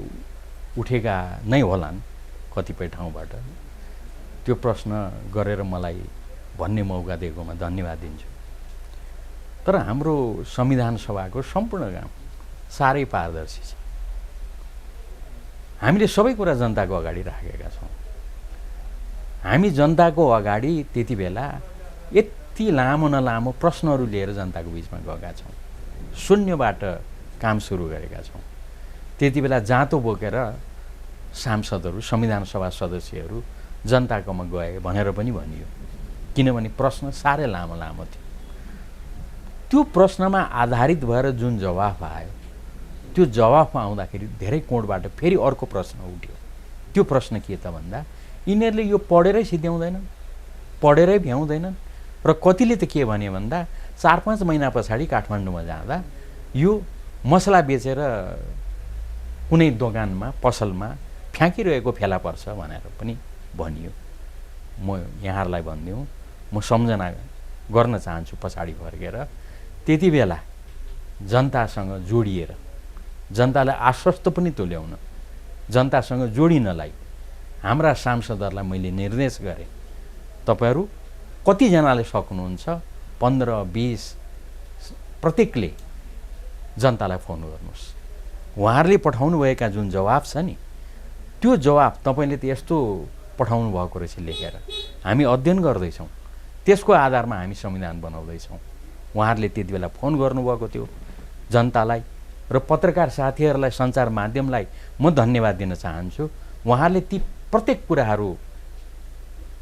उठेका नै होलान् कतिपय ठाउँबाट, त्यो प्रश्न गरेर मलाई भन्ने मौका दिएकोमा धन्यवाद दिन्छु। तर हाम्रो संविधान सभाको सम्पूर्ण काम साह्रै पारदर्शी छ। हामीले सबै कुरा जनताको अगाडि राखेका छौँ। हामी जनताको अगाडि त्यति बेला यति लामो नलामो प्रश्नहरू लिएर जनताको बिचमा गएका छौँ। शून्यबाट काम सुरु गरेका छौँ। त्यति बेला जाँतो बोकेर सांसदहरू, संविधान सभा सदस्यहरू जनताकोमा गए भनेर पनि भनियो, किनभने प्रश्न साह्रै लामो लामो थियो। त्यो प्रश्नमा आधारित भएर जुन जवाफ आयो, त्यो जवाफमा आउँदाखेरि धेरै कोणबाट फेरि अर्को प्रश्न उठ्यो। त्यो प्रश्न के त भन्दा यिनीहरूले यो पढेरै सिध्याउँदैनन्, पढेरै भ्याउँदैनन्। र कतिले त के भने भन्दा 4-5 महिना पछाडि काठमाडौँमा जाँदा यो मसला बेचेर कुनै दोकानमा पसलमा फ्याँकिरहेको फेला पर्छ भनेर पनि भनियो। म यहाँहरूलाई भनिदिउँ, म सम्झना गर्न चाहन्छु पछाडि फर्केर। त्यति बेला जनतासँग जोडिएर, जनतालाई आश्वस्त पनि तुल्याउन, जनतासँग जोडिनलाई हाम्रा सांसदहरूलाई मैले निर्देश गरेँ, तपाईँहरू कतिजनाले सक्नुहुन्छ 15-20 प्रत्येकले जनतालाई फोन गर्नुहोस्। उहाँहरूले पठाउनुभएका जुन जवाफ छ नि, त्यो जवाफ तपाईँले त यस्तो पठाउनु भएको रहेछ लेखेर, हामी अध्ययन गर्दैछौँ, त्यसको आधारमा हामी संविधान बनाउँदैछौँ। उहाँहरूले त्यति बेला फोन गर्नुभएको थियो जनतालाई। र पत्रकार साथीहरूलाई, सञ्चार माध्यमलाई म धन्यवाद दिन चाहन्छु। उहाँहरूले ती प्रत्येक कुराहरू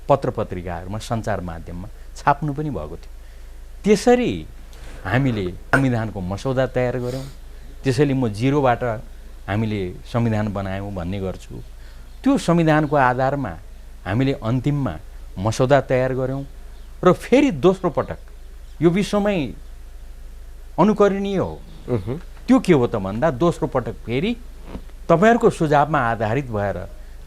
पत्र पत्रिकाहरूमा, सञ्चार माध्यममा छाप्नु पनि भएको थियो। त्यसरी हामीले संविधानको मसौदा तयार गऱ्यौँ। त्यसैले म जिरोबाट हामीले संविधान बनायौँ भन्ने गर्छु। त्यो संविधानको आधारमा हामीले अन्तिममा मसौदा तयार गऱ्यौँ। र फेरि दोस्रो पटक यो विश्वमै अनुकरणीय हो। त्यो के हो त भन्दा दोस्रो पटक फेरि तपाईँहरूको सुझावमा आधारित भएर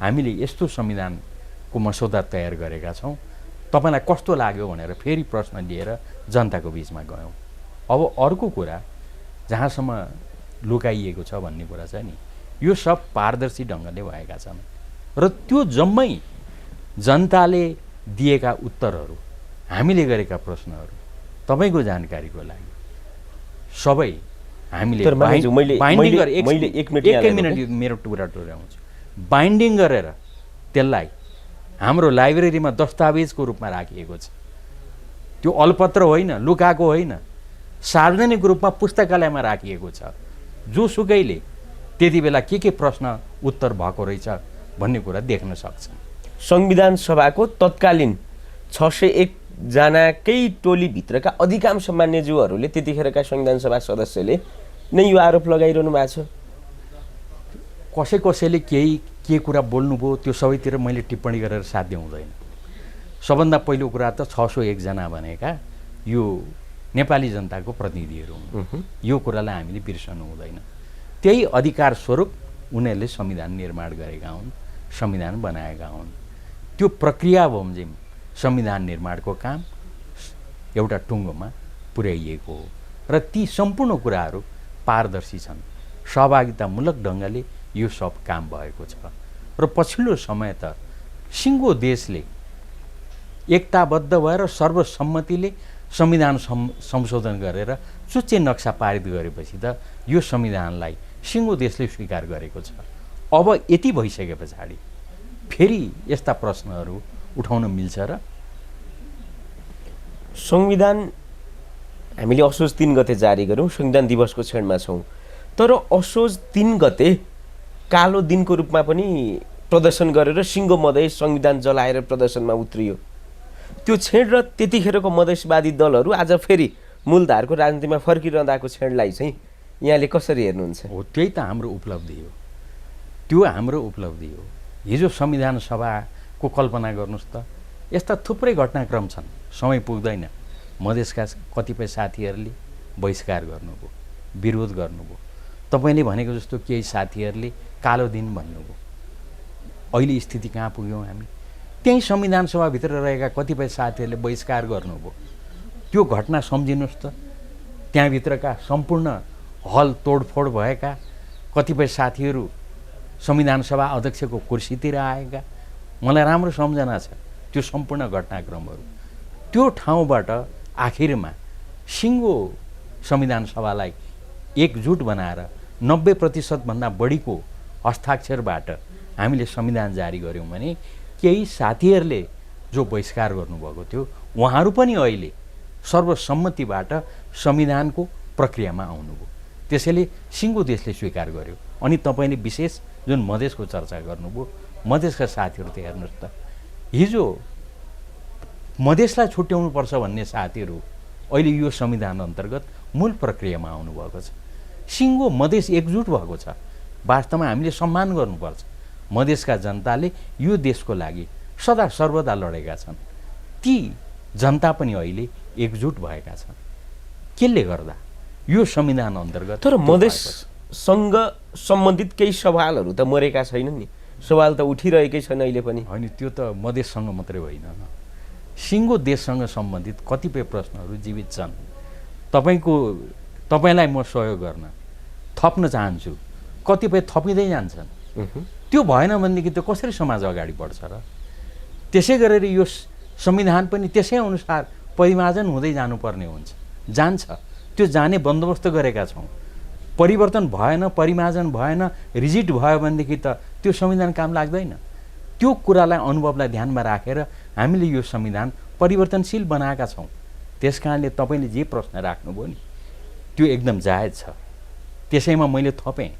हामीले यस्तो संविधानको मसौदा तयार गरेका छौँ, तपाईँलाई कस्तो लाग्यो भनेर फेरि प्रश्न लिएर जनताको बिचमा गयौँ। अब अर्को कुरा जहाँसम्म लुकाइएको छ भन्ने कुरा छ नि, यो सब पारदर्शी ढङ्गले भएका छन्। र त्यो जम्मै जनताले दिएका उत्तरहरू, हामीले गरेका प्रश्नहरू तपाईँको जानकारीको लागि सबै हामीले एकै मिनट मेरो टुरा टुराउँछु, बाइन्डिङ गरेर त्यसलाई हाम्रो लाइब्रेरीमा दस्तावेजको रूपमा राखिएको छ। त्यो अलपत्र होइन, लुकाएको होइन, सार्वजनिक रूपमा पुस्तकालयमा राखिएको छ। जोसुकैले त्यति बेला के प्रश्न उत्तर भएको रहेछ भन्ने कुरा देख्न सक्छ। संविधान सभाको तत्कालीन 601 जनाकै टोलीभित्रका अधिकांश मान्यज्यूहरूले त्यतिखेरका संविधान सभा सदस्यले नै यो आरोप लगाइरहनु भएको छ। कसैले के कुरा बोल्नुभयो त्यो सबैतिर मैले टिप्पणी गरेर साध्य हुँदैन। सबभन्दा पहिलो कुरा त 601 जना भनेका यो नेपाली जनताको प्रतिनिधिहरू हुन्। यो कुरालाई हामीले बिर्सनु हुँदैन। त्यही अधिकार स्वरूप उनीहरूले संविधान निर्माण गरेका हुन्, संविधान बनाएका हुन्। त्यो प्रक्रिया बमोजिम संविधान निर्माणको काम एउटा टुङ्गोमा पुर्याइएको हो। र ती सम्पूर्ण कुराहरू पारदर्शी छन्, सहभागितामूलक ढङ्गले यो सब काम भएको छ। र पछिल्लो समय त सिङ्गो देशले एकताबद्ध भएर सर्वसम्मतिले संविधान संशोधन गरेर चुच्चे नक्सा पारित गरेपछि त यो संविधानलाई सिङ्गो देशले स्वीकार गरेको छ। अब यति भइसके पछाडि फेरि यस्ता प्रश्नहरू उठाउन मिल्छ र? संविधान हामीले असोज 3 गते जारी गऱ्यौँ, संविधान दिवसको क्षणमा छौँ। तर असोज 3 गते कालो दिनको रूपमा पनि प्रदर्शन गरेर सिङ्गो मधेस संविधान जलाएर प्रदर्शनमा उत्रियो। त्यो क्षण र त्यतिखेरको मधेसवादी दलहरू आज फेरि मूलधारको राजनीतिमा फर्किरहँदाको क्षणलाई चाहिँ यहाँले कसरी हेर्नुहुन्छ? हो, त्यही त हाम्रो उपलब्धि हो। त्यो हाम्रो उपलब्धि हो। हिजो संविधान सभाको कल्पना गर्नुहोस् त, यस्ता थुप्रै घटनाक्रम छन्, समय पुग्दैन। मधेसका कतिपय साथीहरूले बहिष्कार गर्नुभयो, विरोध गर्नुभयो। तपाईँले भनेको जस्तो केही साथीहरूले कालो दिन भन्नुभयो। अहिले स्थिति कहाँ पुग्यौँ हामी? त्यही संविधान सभाभित्र रहेका कतिपय साथीहरूले बहिष्कार गर्नुभयो। त्यो घटना सम्झिनुहोस् त, त्यहाँभित्रका सम्पूर्ण हल तोडफोड भएका कतिपय साथीहरू संविधान सभा अध्यक्षको कुर्सीतिर आएका, मलाई राम्रो सम्झना छ त्यो सम्पूर्ण घटनाक्रमहरू। त्यो ठाउँबाट आखिरमा सिङ्गो संविधान सभालाई एकजुट बनाएर 90% भन्दा बढीको हस्ताक्षरबाट हामीले संविधान जारी गऱ्यौँ भने केही साथीहरूले जो बहिष्कार गर्नुभएको थियो उहाँहरू पनि अहिले सर्वसम्मतिबाट संविधानको प्रक्रियामा आउनुभयो। त्यसैले सिङ्गो देशले स्वीकार गर्यो। अनि तपाईँले विशेष जुन मधेसको चर्चा गर्नुभयो, मधेसका साथीहरू त हेर्नुहोस् त, हिजो मधेसलाई छुट्याउनुपर्छ भन्ने साथीहरू अहिले यो संविधान अन्तर्गत मूल प्रक्रियामा आउनुभएको छ। सिङ्गो मधेस एकजुट भएको छ। वास्तवमा हामीले सम्मान गर्नुपर्छ। मधेसका जनताले यो देशको लागि सदा सर्वदा लडेका छन्। ती जनता पनि अहिले एकजुट भएका छन्। केले गर्दा यो संविधान अन्तर्गत। तर मधेससँग सम्बन्धित केही सवालहरू त मरेका छैनन् नि, सवाल त उठिरहेकै छन् अहिले पनि। होइन, त्यो त मधेससँग मात्रै होइन, सिङ्गो देशसँग सम्बन्धित कतिपय प्रश्नहरू जीवित छन्। तपाईँलाई म सहयोग गर्न थप्न चाहन्छु, कतिपय थपिँदै जान्छन्। त्यो भएन भनेदेखि त कसरी समाज अगाडि बढ्छ र? त्यसै गरेर यो संविधान पनि त्यसै अनुसार परिमार्जन हुँदै जानुपर्ने जान्छ। त्यो जाने बन्दोबस्त गरेका छौँ। परिवर्तन भएन, परिमार्जन भएन, रिजिट भयो भनेदेखि त त्यो संविधान काम लाग्दैन। त्यो कुरालाई, अनुभवलाई ध्यानमा राखेर हामीले यो संविधान परिवर्तनशील बनाएका छौँ। त्यस कारणले तपाईँले जे प्रश्न राख्नुभयो नि त्यो एकदम जायज छ। त्यसैमा मैले थपेँ,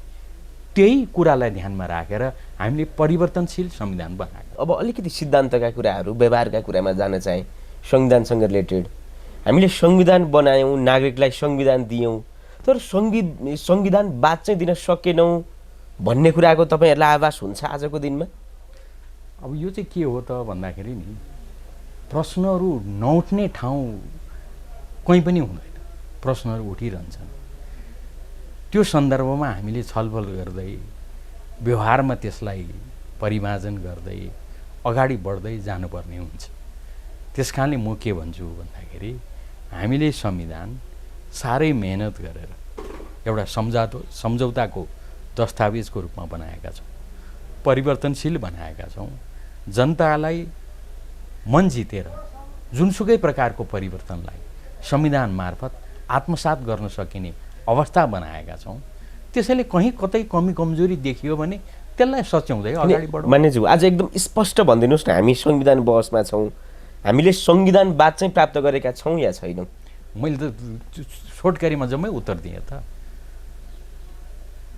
त्यही कुरालाई ध्यानमा राखेर हामीले परिवर्तनशील संविधान बनाएको। अब अलिकति सिद्धान्तका कुराहरू, व्यवहारका कुरामा जान चाहे, संविधानसँग रिलेटेड। हामीले संविधान बनायौँ, नागरिकलाई संविधान दियौँ, तर संविधान बाँच्नै दिन सकेनौँ भन्ने कुराको तपाईँहरूलाई आभास हुन्छ आजको दिनमा? अब यो चाहिँ के हो त भन्दाखेरि नि, प्रश्नहरू नउठ्ने ठाउँ कहीँ पनि हुँदैन, प्रश्नहरू उठिरहन्छन्। त्यो सन्दर्भमा हामीले छलफल गर्दै, व्यवहारमा त्यसलाई परिमार्जन गर्दै अगाडि बढ्दै जानुपर्ने हुन्छ। त्यस कारणले म के भन्छु भन्दाखेरि, हामीले संविधान साह्रै मेहनत गरेर एउटा सम्झौताको दस्तावेजको रूपमा बनाएका छौँ, परिवर्तनशील बनाएका छौँ। जनतालाई मन जितेर जुनसुकै प्रकारको परिवर्तनलाई संविधान मार्फत आत्मसात गर्न सकिने अवस्था बनाएका छौँ। त्यसैले कहीँ कतै कमी कमजोरी देखियो भने त्यसलाई सच्याउँदै अगाडि बढौँ। मान्यज्यू, आज एकदम स्पष्ट भनिदिनुहोस् न, हामी संविधान बहसमा छौँ, हामीले संविधानवाद चाहिँ प्राप्त गरेका छौँ या छैनौँ? मैले त छोटकरीमा जम्मै उत्तर दिएँ त।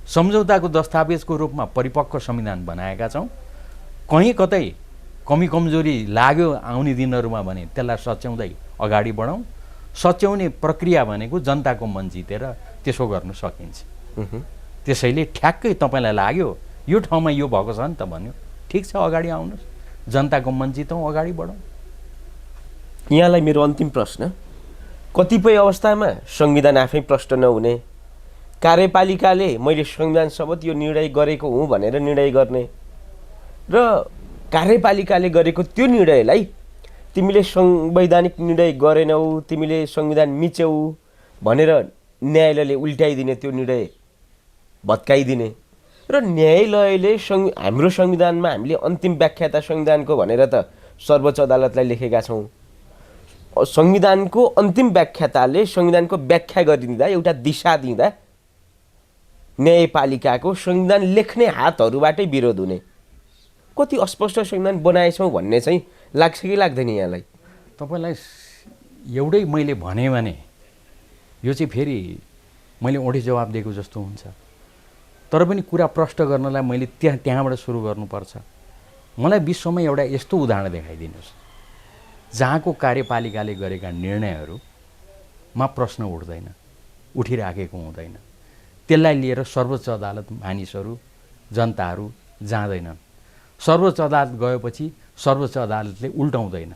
सम्झौताको दस्तावेजको रूपमा परिपक्व संविधान बनाएका छौँ। कहीँ कतै कमी कमजोरी लाग्यो आउने दिनहरूमा भने त्यसलाई सच्याउँदै अगाडि बढौँ। सच्याउने प्रक्रिया भनेको जनताको मन जितेर त्यसो गर्न सकिन्छ। त्यसैले ठ्याक्कै तपाईँलाई लाग्यो यो ठाउँमा यो भएको छ नि त भन्यो, ठिक छ, अगाडि आउनुहोस्, जनताको मन जितौँ, अगाडि बढौँ। यहाँलाई मेरो अन्तिम प्रश्न, कतिपय अवस्थामा संविधान आफै प्रष्ट नहुने, कार्यपालिकाले मैले संविधान सम्बन्धी यो निर्णय गरेको हुँ भनेर निर्णय गर्ने र कार्यपालिकाले गरेको त्यो निर्णयलाई तिमीले संवैधानिक निर्णय गरेनौ, तिमीले संविधान मिच्यौ भनेर न्यायालयले उल्टाइदिने, त्यो निर्णय भत्काइदिने। र न्यायालयले हाम्रो संविधानमा हामीले अन्तिम व्याख्याता संविधानको भनेर त सर्वोच्च अदालतलाई लेखेका छौँ। संविधानको अन्तिम व्याख्याताले संविधानको व्याख्या गरिदिँदा, एउटा दिशा दिँदा न्यायपालिकाको संविधान लेख्ने हातहरूबाटै विरोध हुने। कति अस्पष्ट संविधान बनाएछौँ भन्ने चाहिँ लाग्छ कि लाग्दैन यहाँलाई? तपाईँलाई एउटै मैले भने यो चाहिँ फेरि मैले ओढे जवाब दिएको जस्तो हुन्छ। तर पनि कुरा प्रष्ट गर्नलाई मैले त्यहाँबाट सुरु गर्नुपर्छ। मलाई विश्वमा एउटा यस्तो उदाहरण देखाइदिनुहोस् जहाँको कार्यपालिकाले गरेका निर्णयहरूमा प्रश्न उठ्दैन, उठिराखेको हुँदैन। त्यसलाई लिएर सर्वोच्च अदालत मानिसहरू, जनताहरू जाँदैनन्। सर्वोच्च अदालत गएपछि सर्वोच्च अदालतले उल्टाउँदैन।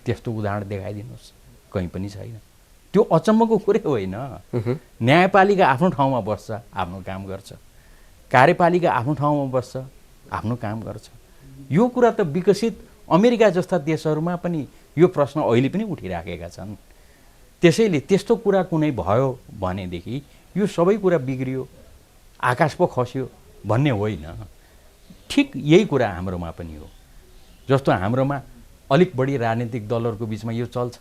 त्यस्तो उदाहरण देखाइदिनुहोस्, कहीँ पनि छैन। त्यो अचम्मको कुरै होइन। न्यायपालिका आफ्नो ठाउँमा बस्छ, आफ्नो काम गर्छ, कार्यपालिका आफ्नो ठाउँमा बस्छ, आफ्नो काम गर्छ। यो कुरा त विकसित अमेरिका जस्ता देशहरूमा पनि यो प्रश्न अहिले पनि उठिराखेका छन्। त्यसैले त्यस्तो कुरा कुनै भयो भनेदेखि यो सबै कुरा बिग्रियो, आकाश पो खस्यो भन्ने होइन। ठिक यही कुरा हाम्रोमा पनि हो। जस्तो हाम्रोमा अलिक बढी राजनीतिक दलहरूको बिचमा यो चल्छ,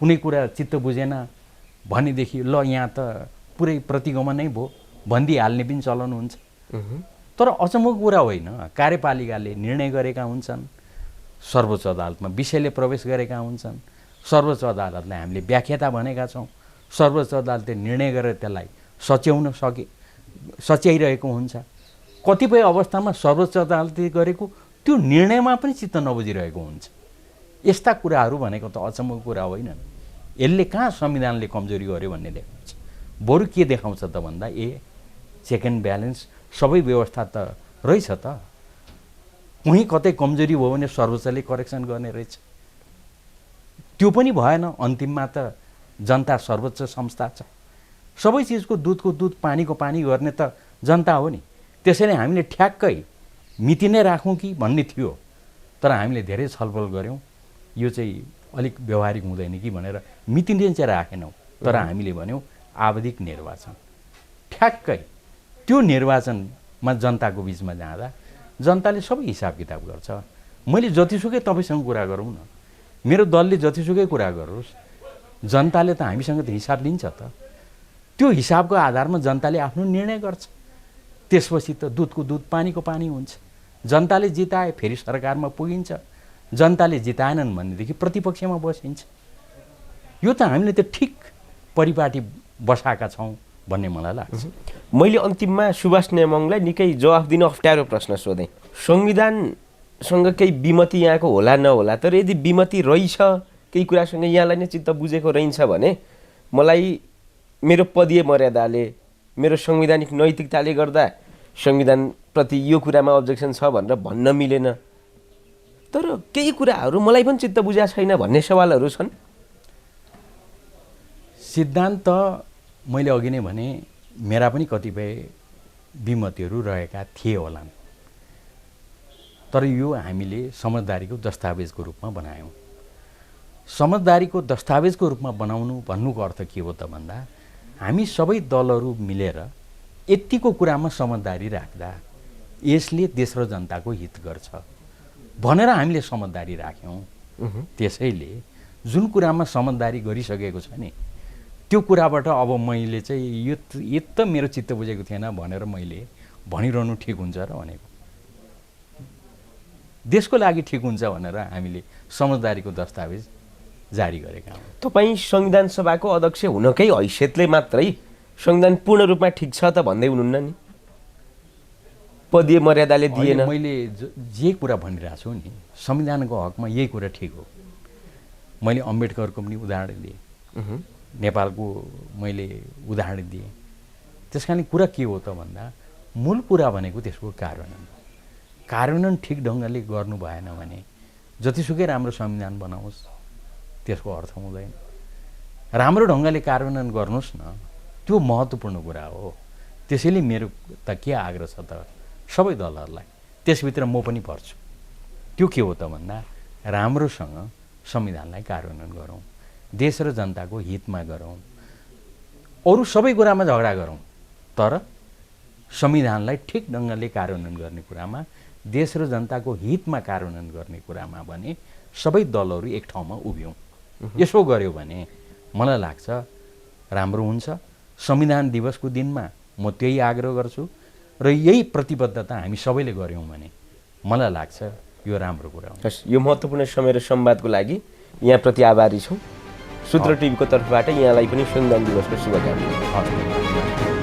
कुनै कुरा चित्त बुझेन, भनेदेखि ल यहाँ त पुरै प्रतिगमन नै भयो भनिदिइहाल्ने पनि चलन हुन्छ। तर अचम्मको कुरा होइन, कार्यपालिकाले निर्णय गरेका हुन्छन्, सर्वोच्च अदालतमा विषयले प्रवेश गरेका हुन्छन्, सर्वोच्च अदालतलाई हामीले व्याख्याता भनेका छौँ, सर्वोच्च अदालतले निर्णय गरेर त्यसलाई सच्याइरहेको हुन्छ। कतिपय अवस्थामा सर्वोच्च अदालतले गरेको त्यो निर्णयमा पनि चित्त नबुझिरहेको हुन्छ। यस्ता कुराहरू भनेको त अचम्मको कुरा होइन। यसले कहाँ संविधानले कमजोरी गर्यो भन्ने देखाउँछ। बरु के देखाउँछ त भन्दा चेक एन्ड ब्यालेन्स सबै व्यवस्था त रहेछ त, कहीँ कतै कमजोरी भयो भने सर्वोच्चले करेक्सन गर्ने रहेछ। त्यो पनि भएन, अन्तिममा त जनता सर्वोच्च संस्था छ। सबै चिजको दुधको दुध पानीको पानी गर्ने त जनता हो नि। त्यसैले हामीले ठ्याक्कै मिति नै राखौँ कि भन्ने थियो, तर हामीले धेरै छलफल गऱ्यौँ, यो चाहिँ अलिक व्यवहारिक हुँदैन कि भनेर मिति नै चाहिँ राखेनौँ। तर हामीले भन्यौँ आवधिक निर्वाचन, ठ्याक्कै त्यो निर्वाचनमा जनताको बिचमा जाँदा जनताले सबै हिसाब किताब गर्छ। मैले जतिसुकै तपाईँसँग कुरा गरौँ न, मेरो दलले जतिसुकै कुरा गरोस्, जनताले त हामीसँग त हिसाब लिन्छ त। त्यो हिसाबको आधारमा जनताले आफ्नो निर्णय गर्छ। त्यसपछि त दुधको दुध पानीको पानी हुन्छ। जनताले जिताए फेरि सरकारमा पुगिन्छ, जनताले जिताएनन् भनेदेखि प्रतिपक्षमा बसिन्छ। यो त हामीले त ठिक परिपाटी बसाएका छौँ भन्ने मलाई लाग्छ। मैले अन्तिममा सुभाष नेमाङलाई निकै जवाफ दिन अप्ठ्यारो प्रश्न सोधेँ। संविधानसँग केही विमति यहाँको होला नहोला, तर यदि विमति रहेछ, केही कुरासँग यहाँलाई नै चित्त बुझेको रहन्छ भने मलाई मेरो पदीय मर्यादाले, मेरो संवैधानिक नैतिकताले गर्दा संविधानप्रति यो कुरामा अब्जेक्सन छ भनेर भन्न मिलेन। तर केही कुराहरू मलाई पनि चित्त बुझाएको छैन भन्ने सवालहरू छन्। सिद्धान्त मैले अघि नै भने मेरा पनि कतिपय विमतिहरू रहेका थिए होलान्, तर यो हामीले समझदारीको दस्तावेजको रूपमा बनायौँ। समझदारीको दस्तावेजको रूपमा बनाउनु भन्नुको अर्थ के हो त भन्दा हामी सबै दलहरू मिलेर यतिको कुरामा समझदारी राख्दा यसले देश र जनताको हित गर्छ भनेर हामीले समझदारी राख्यौँ। त्यसैले जुन कुरामा समझदारी गरिसकेको छ नि, त्यो कुराबाट अब मैले चाहिँ यो त मेरो चित्त बुझेको थिएन भनेर मैले भनिरहनु ठिक हुन्छ र भनेको। देशको लागि ठिक हुन्छ भनेर हामीले समझदारीको दस्तावेज जारी गरेका हौँ। तपाईँ संविधान सभाको अध्यक्ष हुनकै हैसियतले मात्रै संविधान पूर्ण रूपमा ठिक छ त भन्दै हुनुहुन्न नि? पदीय मर्यादाले दिएन। मैले जे कुरा भनिरहेको छु नि, संविधानको हकमा यही कुरा ठिक हो। मैले अम्बेडकरको पनि उदाहरण दिएँ, नेपालको मैले उदाहरण दिएँ। त्यस कारण कुरा के हो त भन्दा मूल कुरा भनेको त्यसको कार्यान्वयन ठिक ढङ्गले गर्नु भएन भने जतिसुकै राम्रो संविधान बनाओस् त्यसको अर्थ हुँदैन। राम्रो ढङ्गले कार्यान्वयन गर्नुहोस् न, त्यो महत्त्वपूर्ण कुरा हो। त्यसैले मेरो त के आग्रह छ त सबै दलहरूलाई, त्यसभित्र म पनि पर्छु। त्यो के हो त भन्दा राम्रोसँग संविधानलाई कार्यान्वयन गरौँ, देश र जनताको हितमा गरौँ। अरू सबै कुरामा झगडा गरौँ, तर संविधानलाई ठिक ढङ्गले कार्यान्वयन गर्ने कुरामा, देश र जनताको हितमा कार्यान्वयन गर्ने कुरामा भने सबै दलहरू एक ठाउँमा उभियौँ। यसो गर्यो भने मलाई लाग्छ राम्रो हुन्छ। संविधान दिवसको दिनमा म त्यही आग्रह गर्छु र यही प्रतिबद्धता हामी सबैले गऱ्यौँ भने मलाई लाग्छ यो राम्रो कुरा हो। यो महत्त्वपूर्ण समय र संवादको लागि यहाँप्रति आभारी छौँ। सूत्र टिभीको तर्फबाट यहाँलाई पनि संविधान दिवसको शुभकामना।